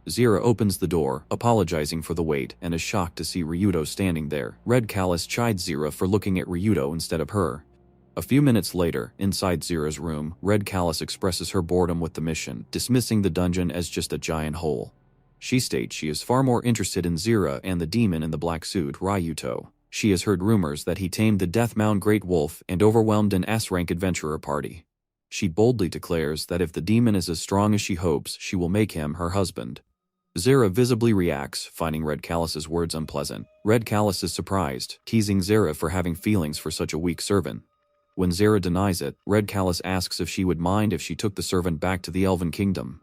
Zera opens the door, apologizing for the wait, and is shocked to see Ryudo standing there. Red Callus chides Zera for looking at Ryudo instead of her. A few minutes later, inside Zera's room, Red Callus expresses her boredom with the mission, dismissing the dungeon as just a giant hole. She states she is far more interested in Zera and the demon in the black suit, Ryuto. She has heard rumors that he tamed the Deathmound Great Wolf and overwhelmed an S-rank adventurer party. She boldly declares that if the demon is as strong as she hopes, she will make him her husband. Zera visibly reacts, finding Red Callus's words unpleasant. Red Callus is surprised, teasing Zera for having feelings for such a weak servant. When Zera denies it, Red Callus asks if she would mind if she took the servant back to the Elven Kingdom.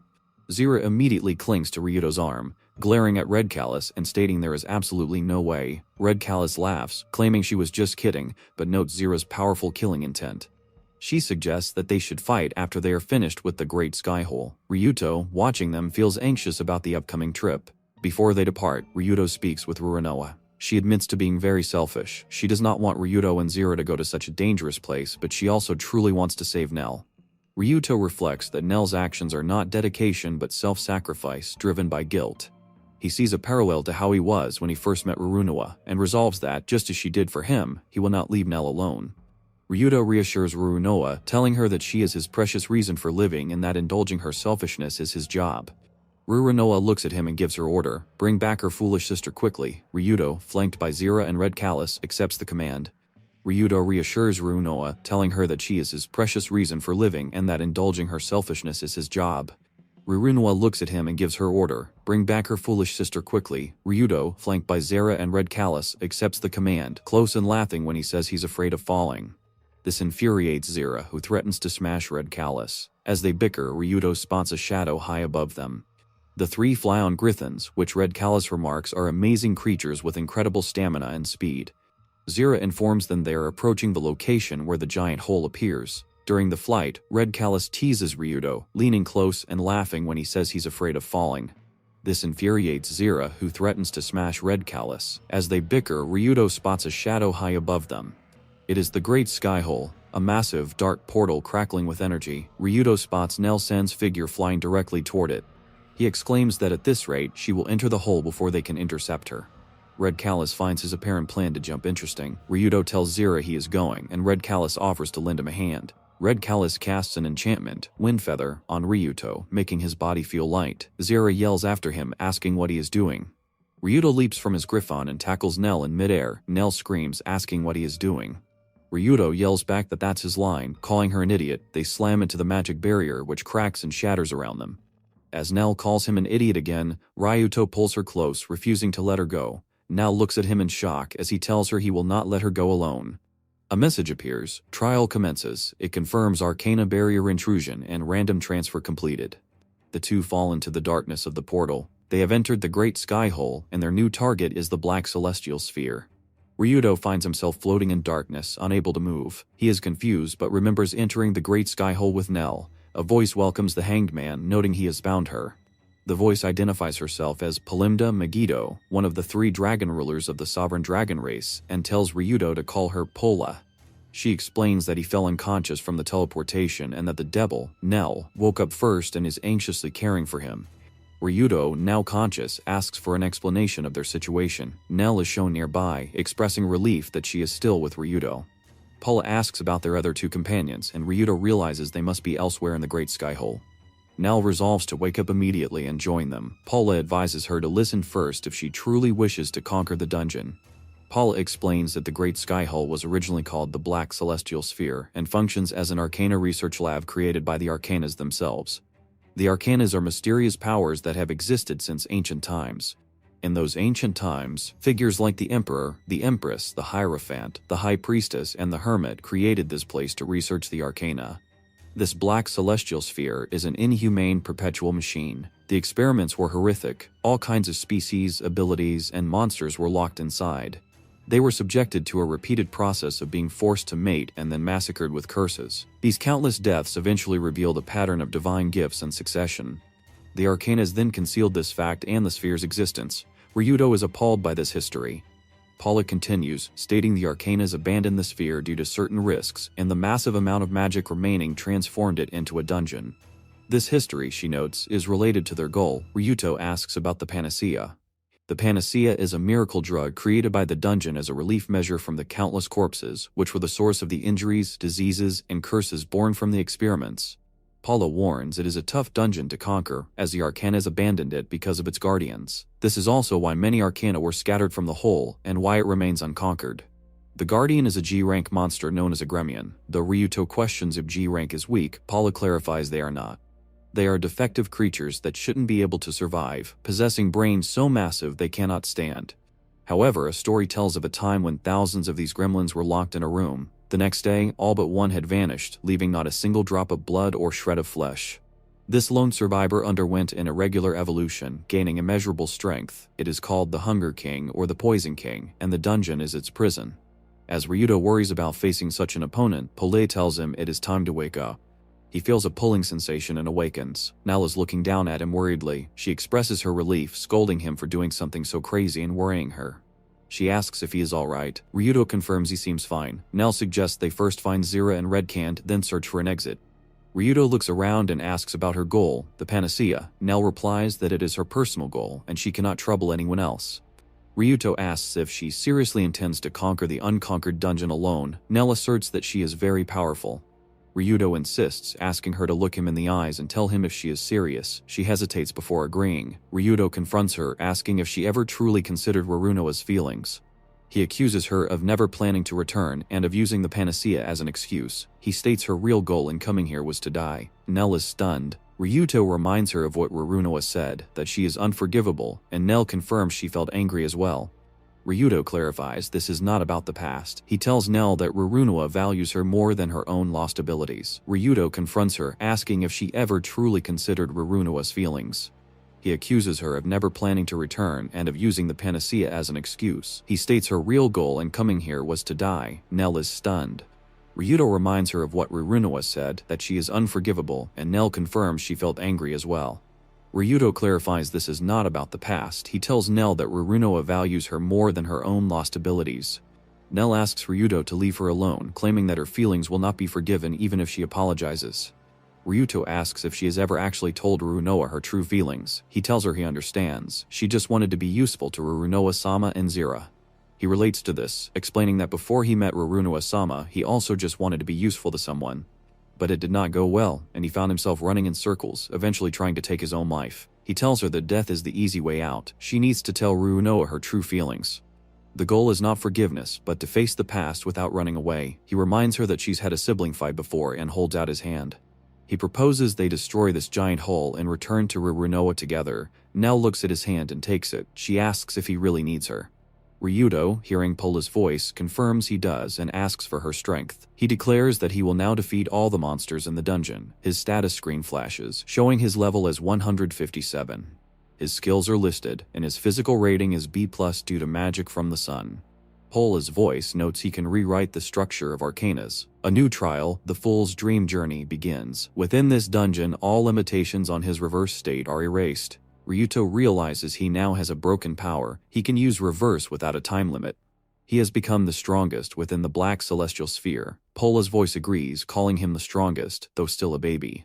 Zera immediately clings to Ryudo's arm, glaring at Red Callus and stating there is absolutely no way. Red Callus laughs, claiming she was just kidding, but notes Zera's powerful killing intent. She suggests that they should fight after they are finished with the Great Skyhole. Ryuto, watching them, feels anxious about the upcoming trip. Before they depart, Ryuto speaks with Rurunoa. She admits to being very selfish. She does not want Ryuto and Zera to go to such a dangerous place, but she also truly wants to save Nell. Ryuto reflects that Nell's actions are not dedication but self-sacrifice, driven by guilt. He sees a parallel to how he was when he first met Rurunoa, and resolves that, just as she did for him, he will not leave Nell alone. Ryuto reassures Rurunoa, telling her that she is his precious reason for living and that indulging her selfishness is his job. Rurunoa looks at him and gives her order, bring back her foolish sister quickly. Ryuto, flanked by Zera and Red Callus, accepts the command. Ryuto reassures Rurunoa, telling her that she is his precious reason for living and that indulging her selfishness is his job. Rurunoa looks at him and gives her order, bring back her foolish sister quickly. Ryuto, flanked by Zera and Red Callus, accepts the command, close and laughing when he says he's afraid of falling. This infuriates Zera, who threatens to smash Red Callus. As they bicker, Ryuto spots a shadow high above them. The 3 fly on Griffins, which Red Callus remarks are amazing creatures with incredible stamina and speed. Zera informs them they are approaching the location where the giant hole appears. During the flight, Red Callus teases Ryuto, leaning close and laughing when he says he's afraid of falling. This infuriates Zera, who threatens to smash Red Callus. As they bicker, Ryuto spots a shadow high above them. It is the Great Skyhole, a massive, dark portal crackling with energy. Ryuto spots Nell-san's figure flying directly toward it. He exclaims that at this rate, she will enter the hole before they can intercept her. Red Callus finds his apparent plan to jump interesting. Ryuto tells Zera he is going, and Red Callus offers to lend him a hand. Red Callus casts an enchantment, Wind Feather, on Ryuto, making his body feel light. Zera yells after him, asking what he is doing. Ryuto leaps from his Griffon and tackles Nell in midair. Nell screams, asking what he is doing. Ryuto yells back that that's his line, calling her an idiot. They slam into the magic barrier, which cracks and shatters around them. As Nell calls him an idiot again, Ryuto pulls her close, refusing to let her go. Nell looks at him in shock as he tells her he will not let her go alone. A message appears. Trial commences. It confirms Arcana barrier intrusion and random transfer completed. The 2 fall into the darkness of the portal. They have entered the Great Skyhole, and their new target is the Black Celestial Sphere. Ryuto finds himself floating in darkness, unable to move. He is confused but remembers entering the Great Skyhole with Nell. A voice welcomes the hanged man, noting he has found her. The voice identifies herself as Palimda Megiddo, one of the 3 dragon rulers of the sovereign dragon race, and tells Ryudo to call her Pola. She explains that he fell unconscious from the teleportation and that the devil, Nell, woke up first and is anxiously caring for him. Ryudo, now conscious, asks for an explanation of their situation. Nell is shown nearby, expressing relief that she is still with Ryudo. Pola asks about their other 2 companions, and Ryudo realizes they must be elsewhere in the Great Skyhole. Nell resolves to wake up immediately and join them. Pola advises her to listen first if she truly wishes to conquer the dungeon. Pola explains that the Great Skyhole was originally called the Black Celestial Sphere and functions as an arcana research lab created by the Arcanas themselves. The Arcanas are mysterious powers that have existed since ancient times. In those ancient times, figures like the Emperor, the Empress, the Hierophant, the High Priestess, and the Hermit created this place to research the Arcana. This Black Celestial Sphere is an inhumane perpetual machine. The experiments were horrific. All kinds of species, abilities, and monsters were locked inside. They were subjected to a repeated process of being forced to mate and then massacred with curses. These countless deaths eventually revealed a pattern of divine gifts and succession. The Arcanas then concealed this fact and the sphere's existence. Ryudo is appalled by this history. Pola continues, stating the Arcanas abandoned the sphere due to certain risks, and the massive amount of magic remaining transformed it into a dungeon. This history, she notes, is related to their goal. Ryuto asks about the panacea. The panacea is a miracle drug created by the dungeon as a relief measure from the countless corpses, which were the source of the injuries, diseases, and curses born from the experiments. Pola warns it is a tough dungeon to conquer, as the Arcanas abandoned it because of its guardians. This is also why many Arcana were scattered from the whole, and why it remains unconquered. The Guardian is a G-rank monster known as a Gremlin. Though Ryuto questions if G-rank is weak, Pola clarifies they are not. They are defective creatures that shouldn't be able to survive, possessing brains so massive they cannot stand. However, a story tells of a time when thousands of these gremlins were locked in a room. The next day, all but one had vanished, leaving not a single drop of blood or shred of flesh. This lone survivor underwent an irregular evolution, gaining immeasurable strength. It is called the Hunger King or the Poison King, and the dungeon is its prison. As Ryudo worries about facing such an opponent, Pola tells him it is time to wake up. He feels a pulling sensation and awakens. Nell is looking down at him worriedly. She expresses her relief, scolding him for doing something so crazy and worrying her. She asks if he is alright. Ryudo confirms he seems fine. Nell suggests they first find Zira and Redcant, then search for an exit. Ryudo looks around and asks about her goal, the panacea. Nell replies that it is her personal goal, and she cannot trouble anyone else. Ryuto asks if she seriously intends to conquer the unconquered dungeon alone. Nell asserts that she is very powerful. Ryudo insists, asking her to look him in the eyes and tell him if she is serious. She hesitates before agreeing. Ryudo confronts her, asking if she ever truly considered Warunoa's feelings. He accuses her of never planning to return and of using the panacea as an excuse. He states her real goal in coming here was to die. Nell is stunned. Ryuto reminds her of what Warunoa said, that she is unforgivable, and Nell confirms she felt angry as well. Ryuto clarifies this is not about the past. He tells Nell that Warunoa values her more than her own lost abilities. Ryuto confronts her, asking if she ever truly considered Warunoa's feelings. He accuses her of never planning to return and of using the panacea as an excuse. He states her real goal in coming here was to die. Nell is stunned. Ryuto reminds her of what Warunoa said, that she is unforgivable, and Nell confirms she felt angry as well. Ryuto clarifies this is not about the past. He tells Nell that Warunoa values her more than her own lost abilities. Nell asks Ryuto to leave her alone, claiming that her feelings will not be forgiven even if she apologizes. Ryuto asks if she has ever actually told Warunoa her true feelings. He tells her he understands. She just wanted to be useful to Warunoa-sama and Zira. He relates to this, explaining that before he met Warunoa-sama, he also just wanted to be useful to someone. But it did not go well, and he found himself running in circles, eventually trying to take his own life. He tells her that death is the easy way out. She needs to tell Warunoa her true feelings. The goal is not forgiveness, but to face the past without running away. He reminds her that she's had a sibling fight before and holds out his hand. He proposes they destroy this giant hole and return to Warunoa together. Nell looks at his hand and takes it. She asks if he really needs her. Ryuto, hearing Pola's voice, confirms he does and asks for her strength. He declares that he will now defeat all the monsters in the dungeon. His status screen flashes, showing his level as 157. His skills are listed, and his physical rating is B+ due to magic from the sun. Pola's voice notes he can rewrite the structure of arcanas. A new trial, the Fool's Dream Journey, begins. Within this dungeon, all limitations on his reverse state are erased. Ryuto realizes he now has a broken power. He can use reverse without a time limit. He has become the strongest within the Black Celestial Sphere. Pola's voice agrees, calling him the strongest, though still a baby.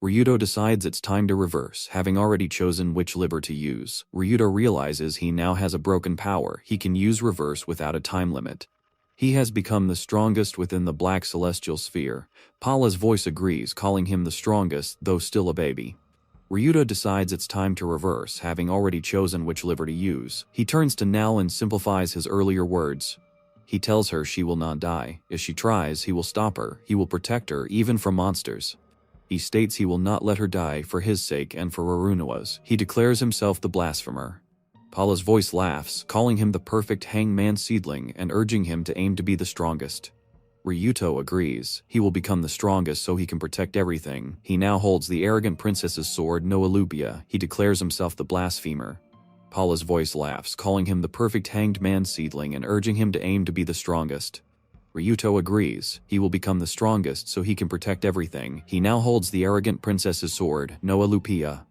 Ryuto decides it's time to reverse, having already chosen which liver to use. Ryuto realizes he now has a broken power. He can use reverse without a time limit. He has become the strongest within the Black Celestial Sphere. Pola's voice agrees, calling him the strongest, though still a baby. Ryuto decides it's time to reverse, having already chosen which liver to use. He turns to Nell and simplifies his earlier words. He tells her she will not die. If she tries, he will stop her. He will protect her, even from monsters. He states he will not let her die for his sake and for Arunoa's. He declares himself the blasphemer. Pola's voice laughs, calling him the perfect hangman seedling and urging him to aim to be the strongest. Ryuto agrees. He will become the strongest so he can protect everything. He now holds the arrogant princess's sword, no Alubia. He declares himself the blasphemer. Pola's voice laughs, calling him the perfect hanged man seedling and urging him to aim to be the strongest. Ryuto agrees. He will become the strongest so he can protect everything. He now holds the arrogant princess's sword, no Alupia.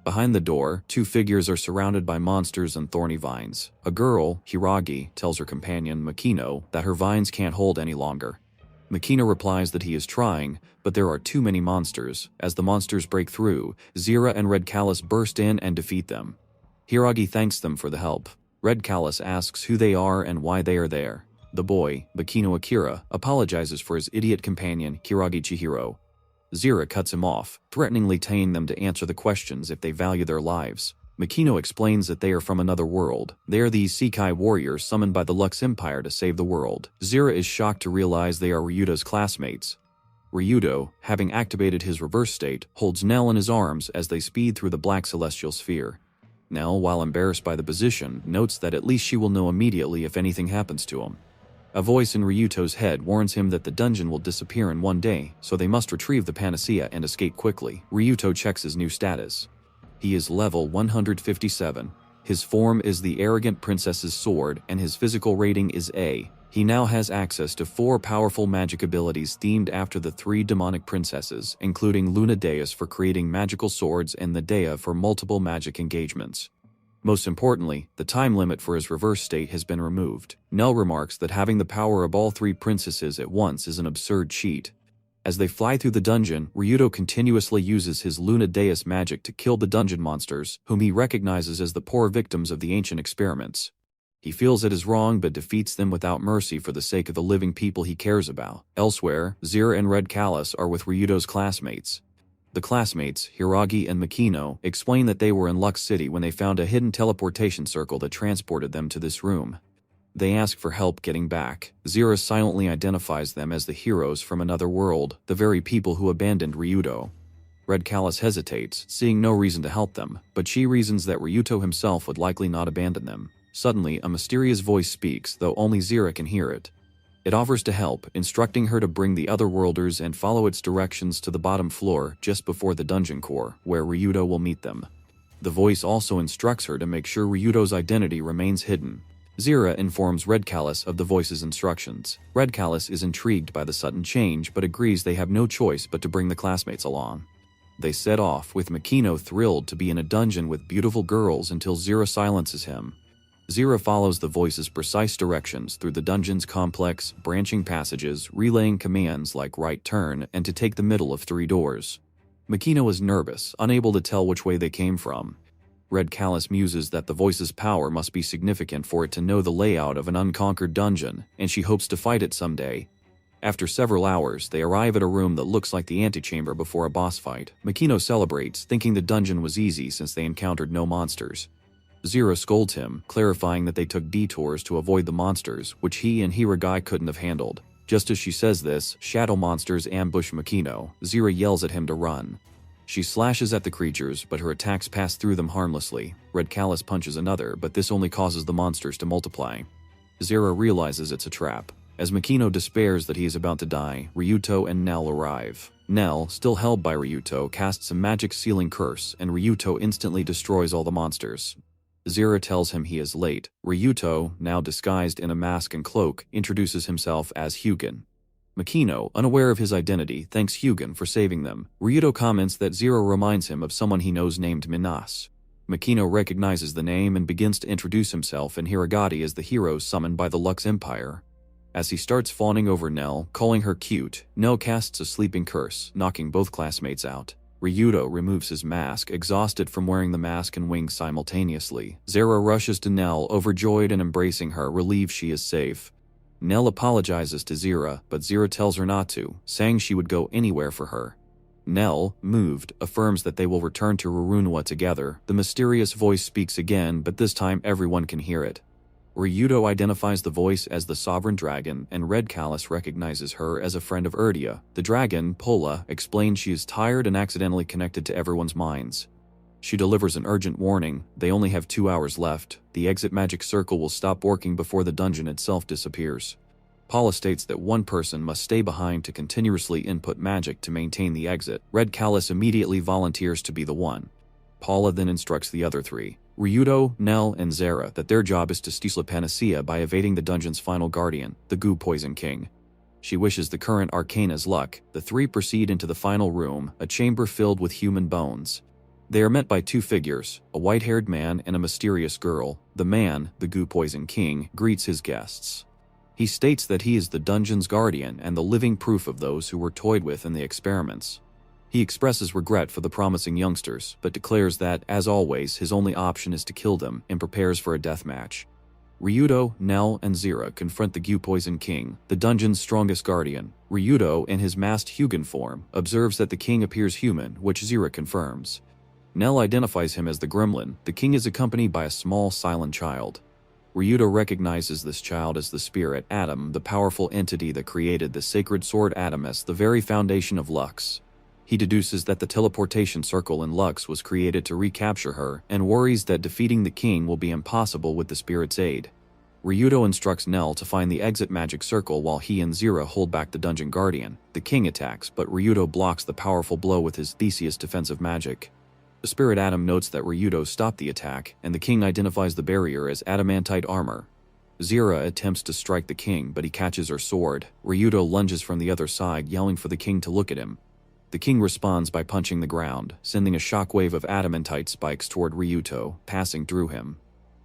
Behind the door, two figures are surrounded by monsters and thorny vines. A girl, Hiragi, tells her companion, Makino, that her vines can't hold any longer. Makino replies that he is trying, but there are too many monsters. As the monsters break through, Zira and Red Callus burst in and defeat them. Hiragi thanks them for the help. Red Callus asks who they are and why they are there. The boy, Makino Akira, apologizes for his idiot companion, Hiragi Chihiro. Zira cuts him off, threateningly telling them to answer the questions if they value their lives. Makino explains that they are from another world. They are the Isekai warriors summoned by the Lux Empire to save the world. Zira is shocked to realize they are Ryuto's classmates. Ryuto, having activated his reverse state, holds Nell in his arms as they speed through the Black Celestial Sphere. Nell, while embarrassed by the position, notes that at least she will know immediately if anything happens to him. A voice in Ryuto's head warns him that the dungeon will disappear in one day, so they must retrieve the panacea and escape quickly. Ryuto checks his new status. He is level 157. His form is the arrogant princess's sword, and his physical rating is A. He now has access to 4 powerful magic abilities themed after the 3 demonic princesses, including Luna Deus for creating magical swords and the Dea for multiple magic engagements. Most importantly, the time limit for his reverse state has been removed. Nell remarks that having the power of all 3 princesses at once is an absurd cheat. As they fly through the dungeon, Ryuto continuously uses his Luna Deus magic to kill the dungeon monsters, whom he recognizes as the poor victims of the ancient experiments. He feels it is wrong but defeats them without mercy for the sake of the living people he cares about. Elsewhere, Zira and Red Callus are with Ryuto's classmates. The classmates, Hiragi and Makino, explain that they were in Lux City when they found a hidden teleportation circle that transported them to this room. They ask for help getting back. Zira silently identifies them as the heroes from another world, the very people who abandoned Ryuto. Red Callus hesitates, seeing no reason to help them, but she reasons that Ryuto himself would likely not abandon them. Suddenly, a mysterious voice speaks, though only Zira can hear it. It offers to help, instructing her to bring the otherworlders and follow its directions to the bottom floor just before the dungeon core, where Ryuto will meet them. The voice also instructs her to make sure Ryuto's identity remains hidden. Zira informs Red Callus of the voice's instructions. Red Callus is intrigued by the sudden change but agrees they have no choice but to bring the classmates along. They set off, with Makino thrilled to be in a dungeon with beautiful girls until Zira silences him. Zira follows the voice's precise directions through the dungeon's complex, branching passages, relaying commands like right turn and to take the middle of 3 doors. Makino is nervous, unable to tell which way they came from. Red Callus muses that the voice's power must be significant for it to know the layout of an unconquered dungeon, and she hopes to fight it someday. After several hours, they arrive at a room that looks like the antechamber before a boss fight. Makino celebrates, thinking the dungeon was easy since they encountered no monsters. Zira scolds him, clarifying that they took detours to avoid the monsters, which he and Hiragi couldn't have handled. Just as she says this, shadow monsters ambush Makino. Zira yells at him to run. She slashes at the creatures, but her attacks pass through them harmlessly. Red Callus punches another, but this only causes the monsters to multiply. Zira realizes it's a trap. As Makino despairs that he is about to die, Ryuto and Nell arrive. Nell, still held by Ryuto, casts a magic sealing curse, and Ryuto instantly destroys all the monsters. Zira tells him he is late. Ryuto, now disguised in a mask and cloak, introduces himself as Hyugen. Makino, unaware of his identity, thanks Hyugen for saving them. Ryuto comments that Zira reminds him of someone he knows named Minas. Makino recognizes the name and begins to introduce himself and Hiragati as the heroes summoned by the Lux Empire. As he starts fawning over Nell, calling her cute, Nell casts a sleeping curse, knocking both classmates out. Ryuto removes his mask, exhausted from wearing the mask and wings simultaneously. Zira rushes to Nell, overjoyed and embracing her, relieved she is safe. Nell apologizes to Zira, but Zira tells her not to, saying she would go anywhere for her. Nell, moved, affirms that they will return to Rurunwa together. The mysterious voice speaks again, but this time everyone can hear it. Ryuto identifies the voice as the Sovereign Dragon, and Red Callus recognizes her as a friend of Erdia. The dragon, Pola, explains she is tired and accidentally connected to everyone's minds. She delivers an urgent warning. They only have 2 hours left. The exit magic circle will stop working before the dungeon itself disappears. Paula states that one person must stay behind to continuously input magic to maintain the exit. Red Callus immediately volunteers to be the one. Paula then instructs the other three, Ryuto, Nell, and Zara, that their job is to steal the panacea by evading the dungeon's final guardian, the Goo Poison King. She wishes the current arcana's luck. The three proceed into the final room, a chamber filled with human bones. They are met by two figures, a white-haired man and a mysterious girl. The man, the Goo Poison King, greets his guests. He states that he is the dungeon's guardian and the living proof of those who were toyed with in the experiments. He expresses regret for the promising youngsters, but declares that, as always, his only option is to kill them and prepares for a death match. Ryuto, Nell, and Zira confront the Goo Poison King, the dungeon's strongest guardian. Ryuto, in his masked Hyugen form, observes that the king appears human, which Zira confirms. Nell identifies him as the gremlin. The king is accompanied by a small, silent child. Ryuto recognizes this child as the spirit Adam, the powerful entity that created the sacred sword Adamus, the very foundation of Lux. He deduces that the teleportation circle in Lux was created to recapture her, and worries that defeating the king will be impossible with the spirit's aid. Ryuto instructs Nell to find the exit magic circle while he and Zira hold back the dungeon guardian. The king attacks, but Ryuto blocks the powerful blow with his Theseus defensive magic. The spirit Adam notes that Ryuto stopped the attack, and the king identifies the barrier as adamantite armor. Zira attempts to strike the king, but he catches her sword. Ryuto lunges from the other side, yelling for the king to look at him. The king responds by punching the ground, sending a shockwave of adamantite spikes toward Ryuto, passing through him.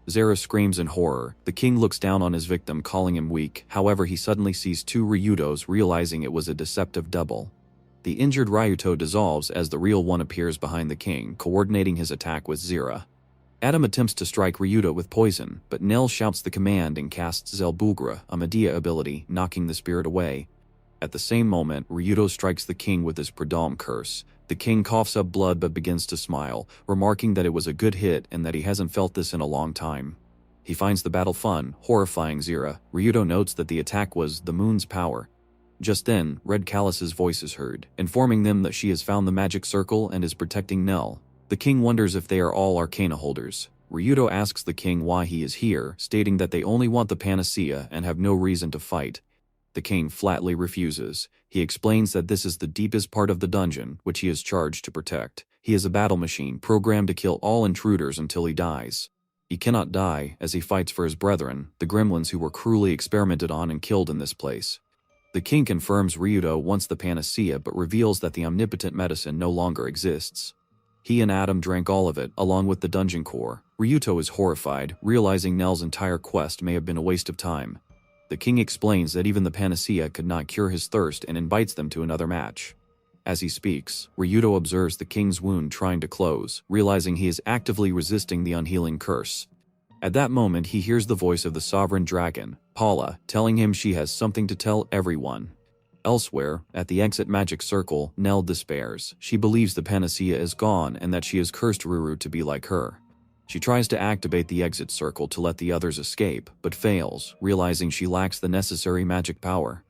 Zira screams in horror. The king looks down on his victim, calling him weak. However, he suddenly sees two Ryutos, realizing it was a deceptive double. The injured Ryuto dissolves as the real one appears behind the king, coordinating his attack with Zira. Adam attempts to strike Ryuto with poison, but Nell shouts the command and casts Zelbugra, a Medea ability, knocking the spirit away. At the same moment, Ryuto strikes the king with his Pradam curse. The king coughs up blood but begins to smile, remarking that it was a good hit and that he hasn't felt this in a long time. He finds the battle fun, horrifying Zira. Ryuto notes that the attack was the moon's power. Just then, Red Callus's voice is heard, informing them that she has found the magic circle and is protecting Nell. The king wonders if they are all arcana holders. Ryuto asks the king why he is here, stating that they only want the panacea and have no reason to fight. The king flatly refuses. He explains that this is the deepest part of the dungeon, which he is charged to protect. He is a battle machine, programmed to kill all intruders until he dies. He cannot die, as he fights for his brethren, the gremlins who were cruelly experimented on and killed in this place. The king confirms Ryuto wants the panacea but reveals that the omnipotent medicine no longer exists. He and Adam drank all of it, along with the dungeon core. Ryuto is horrified, realizing Nell's entire quest may have been a waste of time. The king explains that even the panacea could not cure his thirst and invites them to another match. As he speaks, Ryuto observes the king's wound trying to close, realizing he is actively resisting the unhealing curse. At that moment, he hears the voice of the sovereign dragon, Paula, telling him she has something to tell everyone. Elsewhere, at the exit magic circle, Nell despairs. She believes the panacea is gone and that she has cursed Ruru to be like her. She tries to activate the exit circle to let the others escape, but fails, realizing she lacks the necessary magic power.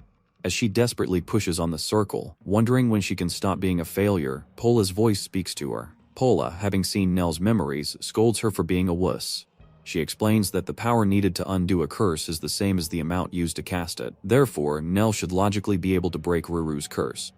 As she desperately pushes on the circle, wondering when she can stop being a failure, Pola's voice speaks to her. Pola, having seen Nell's memories, scolds her for being a wuss. She explains that the power needed to undo a curse is the same as the amount used to cast it. Therefore, Nell should logically be able to break Ruru's curse.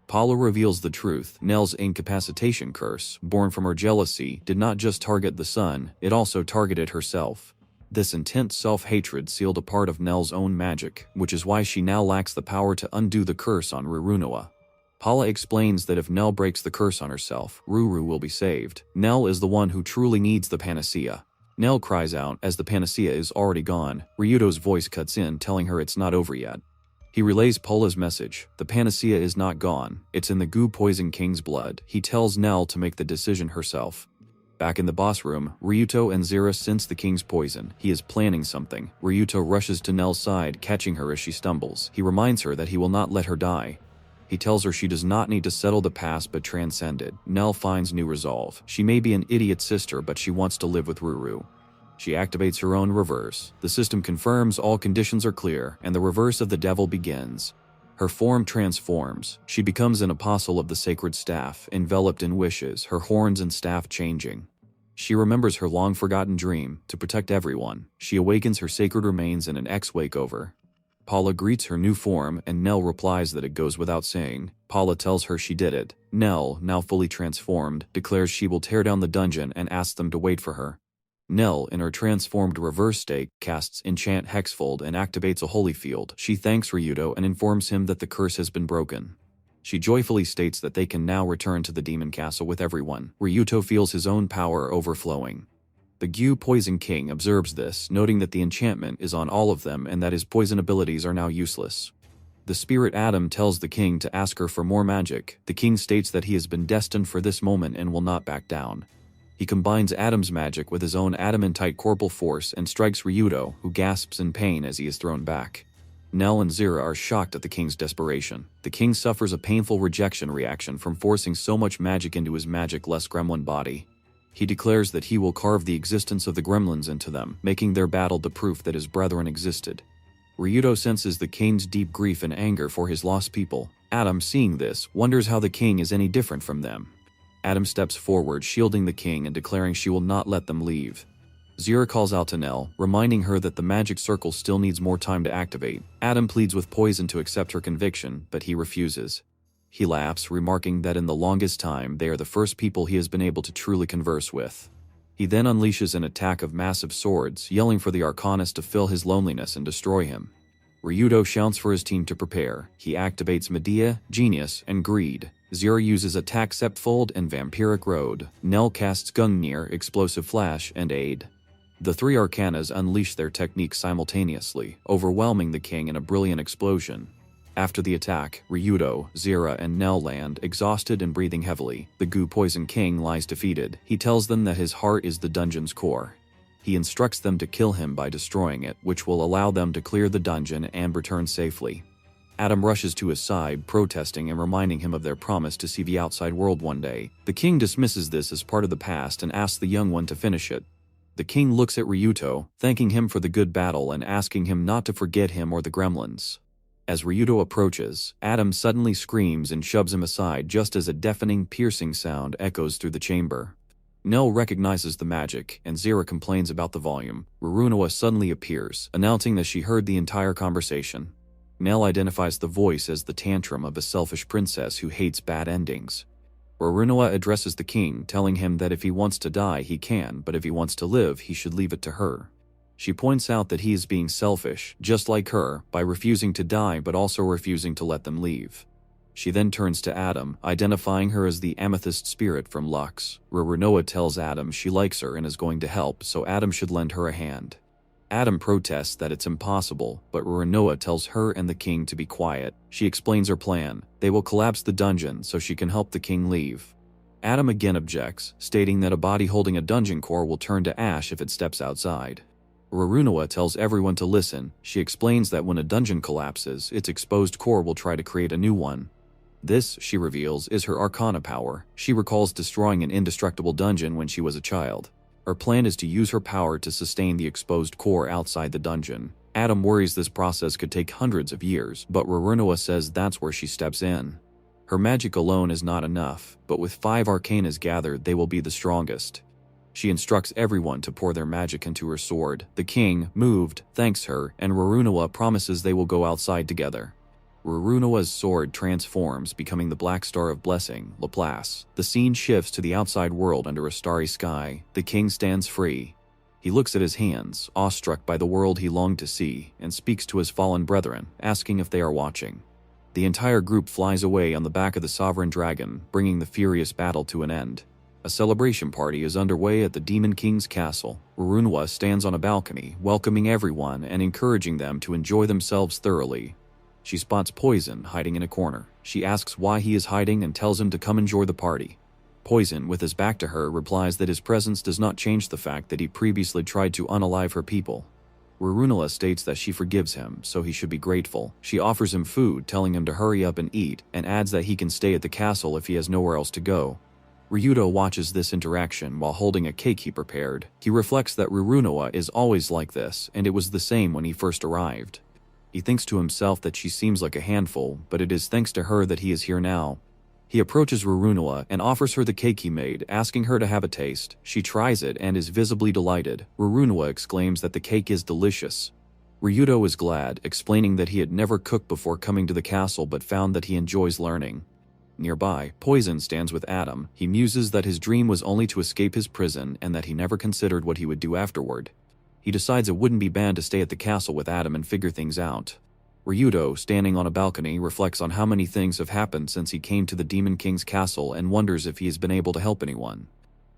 Paula reveals the truth. Nell's incapacitation curse, born from her jealousy, did not just target the sun, it also targeted herself. This intense self-hatred sealed a part of Nell's own magic, which is why she now lacks the power to undo the curse on Rurunoa. Paula explains that if Nell breaks the curse on herself, Ruru will be saved. Nell is the one who truly needs the panacea. Nell cries out as the panacea is already gone. Ryuto's voice cuts in, telling her it's not over yet. He relays Paula's message. The panacea is not gone. It's in the goo poison king's blood. He tells Nell to make the decision herself. Back in the boss room, Ryuto and Zira sense the king's poison. He is planning something. Ryuto rushes to Nell's side, catching her as she stumbles. He reminds her that he will not let her die. He tells her she does not need to settle the past but transcend it. Nell finds new resolve. She may be an idiot sister, but she wants to live with Ruru. She activates her own reverse. The system confirms all conditions are clear, and the reverse of the devil begins. Her form transforms. She becomes an apostle of the sacred staff, enveloped in wishes, her horns and staff changing. She remembers her long-forgotten dream, to protect everyone. She awakens her sacred remains in an X-wakeover. Paula greets her new form, and Nell replies that it goes without saying. Paula tells her she did it. Nell, now fully transformed, declares she will tear down the dungeon and asks them to wait for her. Nell, in her transformed reverse state, casts Enchant Hexfold and activates a holy field. She thanks Ryuto and informs him that the curse has been broken. She joyfully states that they can now return to the demon castle with everyone. Ryuto feels his own power overflowing. The Gyu Poison King observes this, noting that the enchantment is on all of them and that his poison abilities are now useless. The spirit Adam tells the king to ask her for more magic. The king states that he has been destined for this moment and will not back down. He combines Adam's magic with his own adamantite corporal force and strikes Ryuto, who gasps in pain as he is thrown back. Nell and Zira are shocked at the king's desperation. The king suffers a painful rejection reaction from forcing so much magic into his magic-less gremlin body. He declares that he will carve the existence of the gremlins into them, making their battle the proof that his brethren existed. Ryuto senses the king's deep grief and anger for his lost people. Adam, seeing this, wonders how the king is any different from them. Adam steps forward, shielding the king and declaring she will not let them leave. Zira calls out to Nell, reminding her that the magic circle still needs more time to activate. Adam pleads with Poison to accept her conviction, but he refuses. He laughs, remarking that in the longest time they are the first people he has been able to truly converse with. He then unleashes an attack of massive swords, yelling for the Arcanist to fill his loneliness and destroy him. Ryuto shouts for his team to prepare. He activates Medea, Genius, and Greed. Zira uses Attack Septfold and Vampiric Road. Nell casts Gungnir, Explosive Flash, and Aid. The three Arcanas unleash their techniques simultaneously, overwhelming the king in a brilliant explosion. After the attack, Ryuto, Zira, and Nell land, exhausted and breathing heavily. The Goo Poison King lies defeated. He tells them that his heart is the dungeon's core. He instructs them to kill him by destroying it, which will allow them to clear the dungeon and return safely. Adam rushes to his side, protesting and reminding him of their promise to see the outside world one day. The king dismisses this as part of the past and asks the young one to finish it. The king looks at Ryuto, thanking him for the good battle and asking him not to forget him or the gremlins. As Ryuto approaches, Adam suddenly screams and shoves him aside just as a deafening, piercing sound echoes through the chamber. Nell recognizes the magic, and Zira complains about the volume. Rurunoa suddenly appears, announcing that she heard the entire conversation. Nell identifies the voice as the tantrum of a selfish princess who hates bad endings. Rurunoa addresses the king, telling him that if he wants to die, he can, but if he wants to live, he should leave it to her. She points out that he is being selfish, just like her, by refusing to die but also refusing to let them leave. She then turns to Adam, identifying her as the amethyst spirit from Lux. Rurunoa tells Adam she likes her and is going to help, so Adam should lend her a hand. Adam protests that it's impossible, but Rurunoa tells her and the king to be quiet. She explains her plan. They will collapse the dungeon so she can help the king leave. Adam again objects, stating that a body holding a dungeon core will turn to ash if it steps outside. Rurunoa tells everyone to listen. She explains that when a dungeon collapses, its exposed core will try to create a new one. This, she reveals, is her arcana power. She recalls destroying an indestructible dungeon when she was a child. Her plan is to use her power to sustain the exposed core outside the dungeon. Adam worries this process could take hundreds of years, but Rurunoa says that's where she steps in. Her magic alone is not enough, but with 5 arcanas gathered, they will be the strongest. She instructs everyone to pour their magic into her sword. The king, moved, thanks her, and Rurunoa promises they will go outside together. Rurunoa's sword transforms, becoming the Black Star of Blessing, Laplace. The scene shifts to the outside world under a starry sky. The king stands free. He looks at his hands, awestruck by the world he longed to see, and speaks to his fallen brethren, asking if they are watching. The entire group flies away on the back of the sovereign dragon, bringing the furious battle to an end. A celebration party is underway at the Demon King's castle. Rurunoa stands on a balcony, welcoming everyone and encouraging them to enjoy themselves thoroughly. She spots Poison hiding in a corner. She asks why he is hiding and tells him to come enjoy the party. Poison, with his back to her, replies that his presence does not change the fact that he previously tried to unalive her people. Rurunoa states that she forgives him, so he should be grateful. She offers him food, telling him to hurry up and eat, and adds that he can stay at the castle if he has nowhere else to go. Ryudo watches this interaction while holding a cake he prepared. He reflects that Rurunoa is always like this, and it was the same when he first arrived. He thinks to himself that she seems like a handful, but it is thanks to her that he is here now. He approaches Rurunoa and offers her the cake he made, asking her to have a taste. She tries it and is visibly delighted. Rurunoa exclaims that the cake is delicious. Ryudo is glad, explaining that he had never cooked before coming to the castle but found that he enjoys learning. Nearby, Poison stands with Adam. He muses that his dream was only to escape his prison and that he never considered what he would do afterward. He decides it wouldn't be bad to stay at the castle with Adam and figure things out. Ryudo, standing on a balcony, reflects on how many things have happened since he came to the Demon King's castle and wonders if he has been able to help anyone.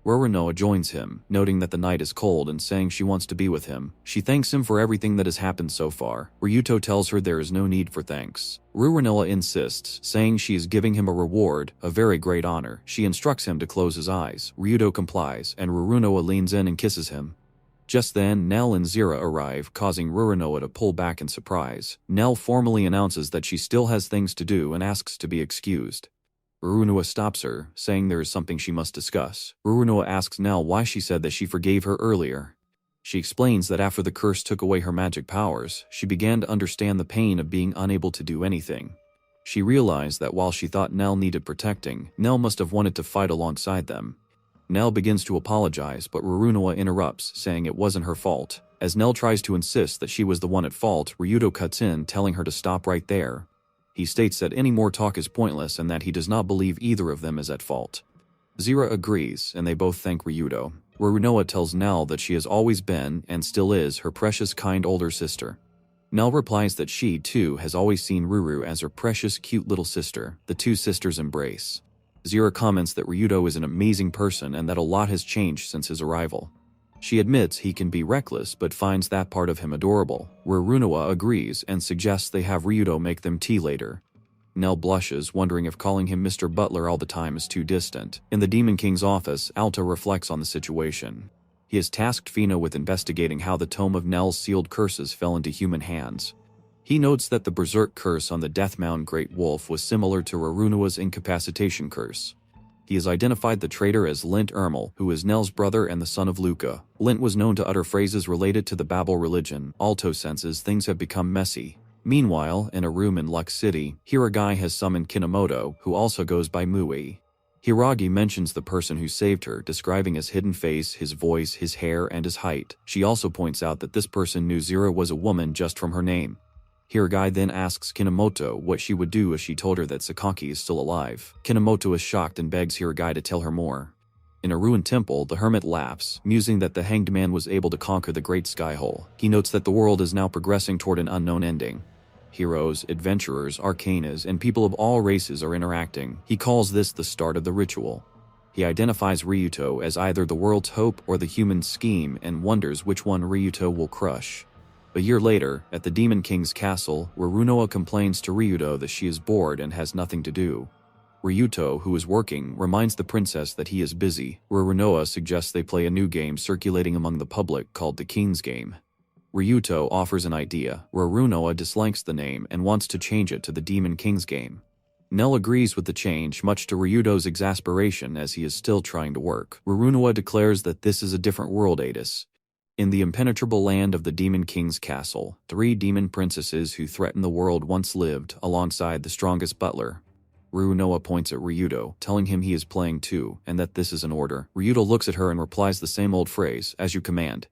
Rurunoa joins him, noting that the night is cold and saying she wants to be with him. She thanks him for everything that has happened so far. Ryuto tells her there is no need for thanks. Rurunoa insists, saying she is giving him a reward, a very great honor. She instructs him to close his eyes. Ryuto complies, and Rurunoa leans in and kisses him. Just then, Nell and Zira arrive, causing Rurunoa to pull back in surprise. Nell formally announces that she still has things to do and asks to be excused. Rurunoa stops her, saying there is something she must discuss. Rurunoa asks Nell why she said that she forgave her earlier. She explains that after the curse took away her magic powers, she began to understand the pain of being unable to do anything. She realized that while she thought Nell needed protecting, Nell must have wanted to fight alongside them. Nell begins to apologize, but Rurunoa interrupts, saying it wasn't her fault. As Nell tries to insist that she was the one at fault, Ryudo cuts in, telling her to stop right there. He states that any more talk is pointless and that he does not believe either of them is at fault. Zira agrees, and they both thank Ryudo. Rurunoa tells Nell that she has always been, and still is, her precious kind older sister. Nell replies that she, too, has always seen Ruru as her precious cute little sister. The two sisters embrace. Zira comments that Ryudo is an amazing person and that a lot has changed since his arrival. She admits he can be reckless but finds that part of him adorable. Rurunoa agrees and suggests they have Ryudo make them tea later. Nell blushes, wondering if calling him Mr. Butler all the time is too distant. In the Demon King's office, Alto reflects on the situation. He has tasked Fina with investigating how the tome of Nell's sealed curses fell into human hands. He notes that the Berserk curse on the Deathmound Great Wolf was similar to Rurunoa's incapacitation curse. He has identified the traitor as Lint Ermel, who is Nell's brother and the son of Luca. Lint was known to utter phrases related to the Babel religion. Alto senses things have become messy. Meanwhile, in a room in Lux City, Hiragai has summoned Kinomoto, who also goes by Mui. Hiragi mentions the person who saved her, describing his hidden face, his voice, his hair, and his height. She also points out that this person knew Zira was a woman just from her name. Hiragai then asks Kinomoto what she would do if she told her that Sakaki is still alive. Kinomoto is shocked and begs Hiragai to tell her more. In a ruined temple, the hermit laughs, musing that the hanged man was able to conquer the great Skyhole. He notes that the world is now progressing toward an unknown ending. Heroes, adventurers, arcanas, and people of all races are interacting. He calls this the start of the ritual. He identifies Ryuto as either the world's hope or the human scheme and wonders which one Ryuto will crush. A year later, at the Demon King's castle, Rurunoa complains to Ryuto that she is bored and has nothing to do. Ryuto, who is working, reminds the princess that he is busy. Rurunoa suggests they play a new game circulating among the public called the King's Game. Ryuto offers an idea. Rurunoa dislikes the name and wants to change it to the Demon King's Game. Nell agrees with the change, much to Ryuto's exasperation as he is still trying to work. Rurunoa declares that this is a different world, Adis. In the impenetrable land of the Demon King's castle, 3 demon princesses who threaten the world once lived, alongside the strongest butler. Rurunoa points at Ryuto, telling him he is playing too, and that this is an order. Ryuto looks at her and replies the same old phrase, "As you command."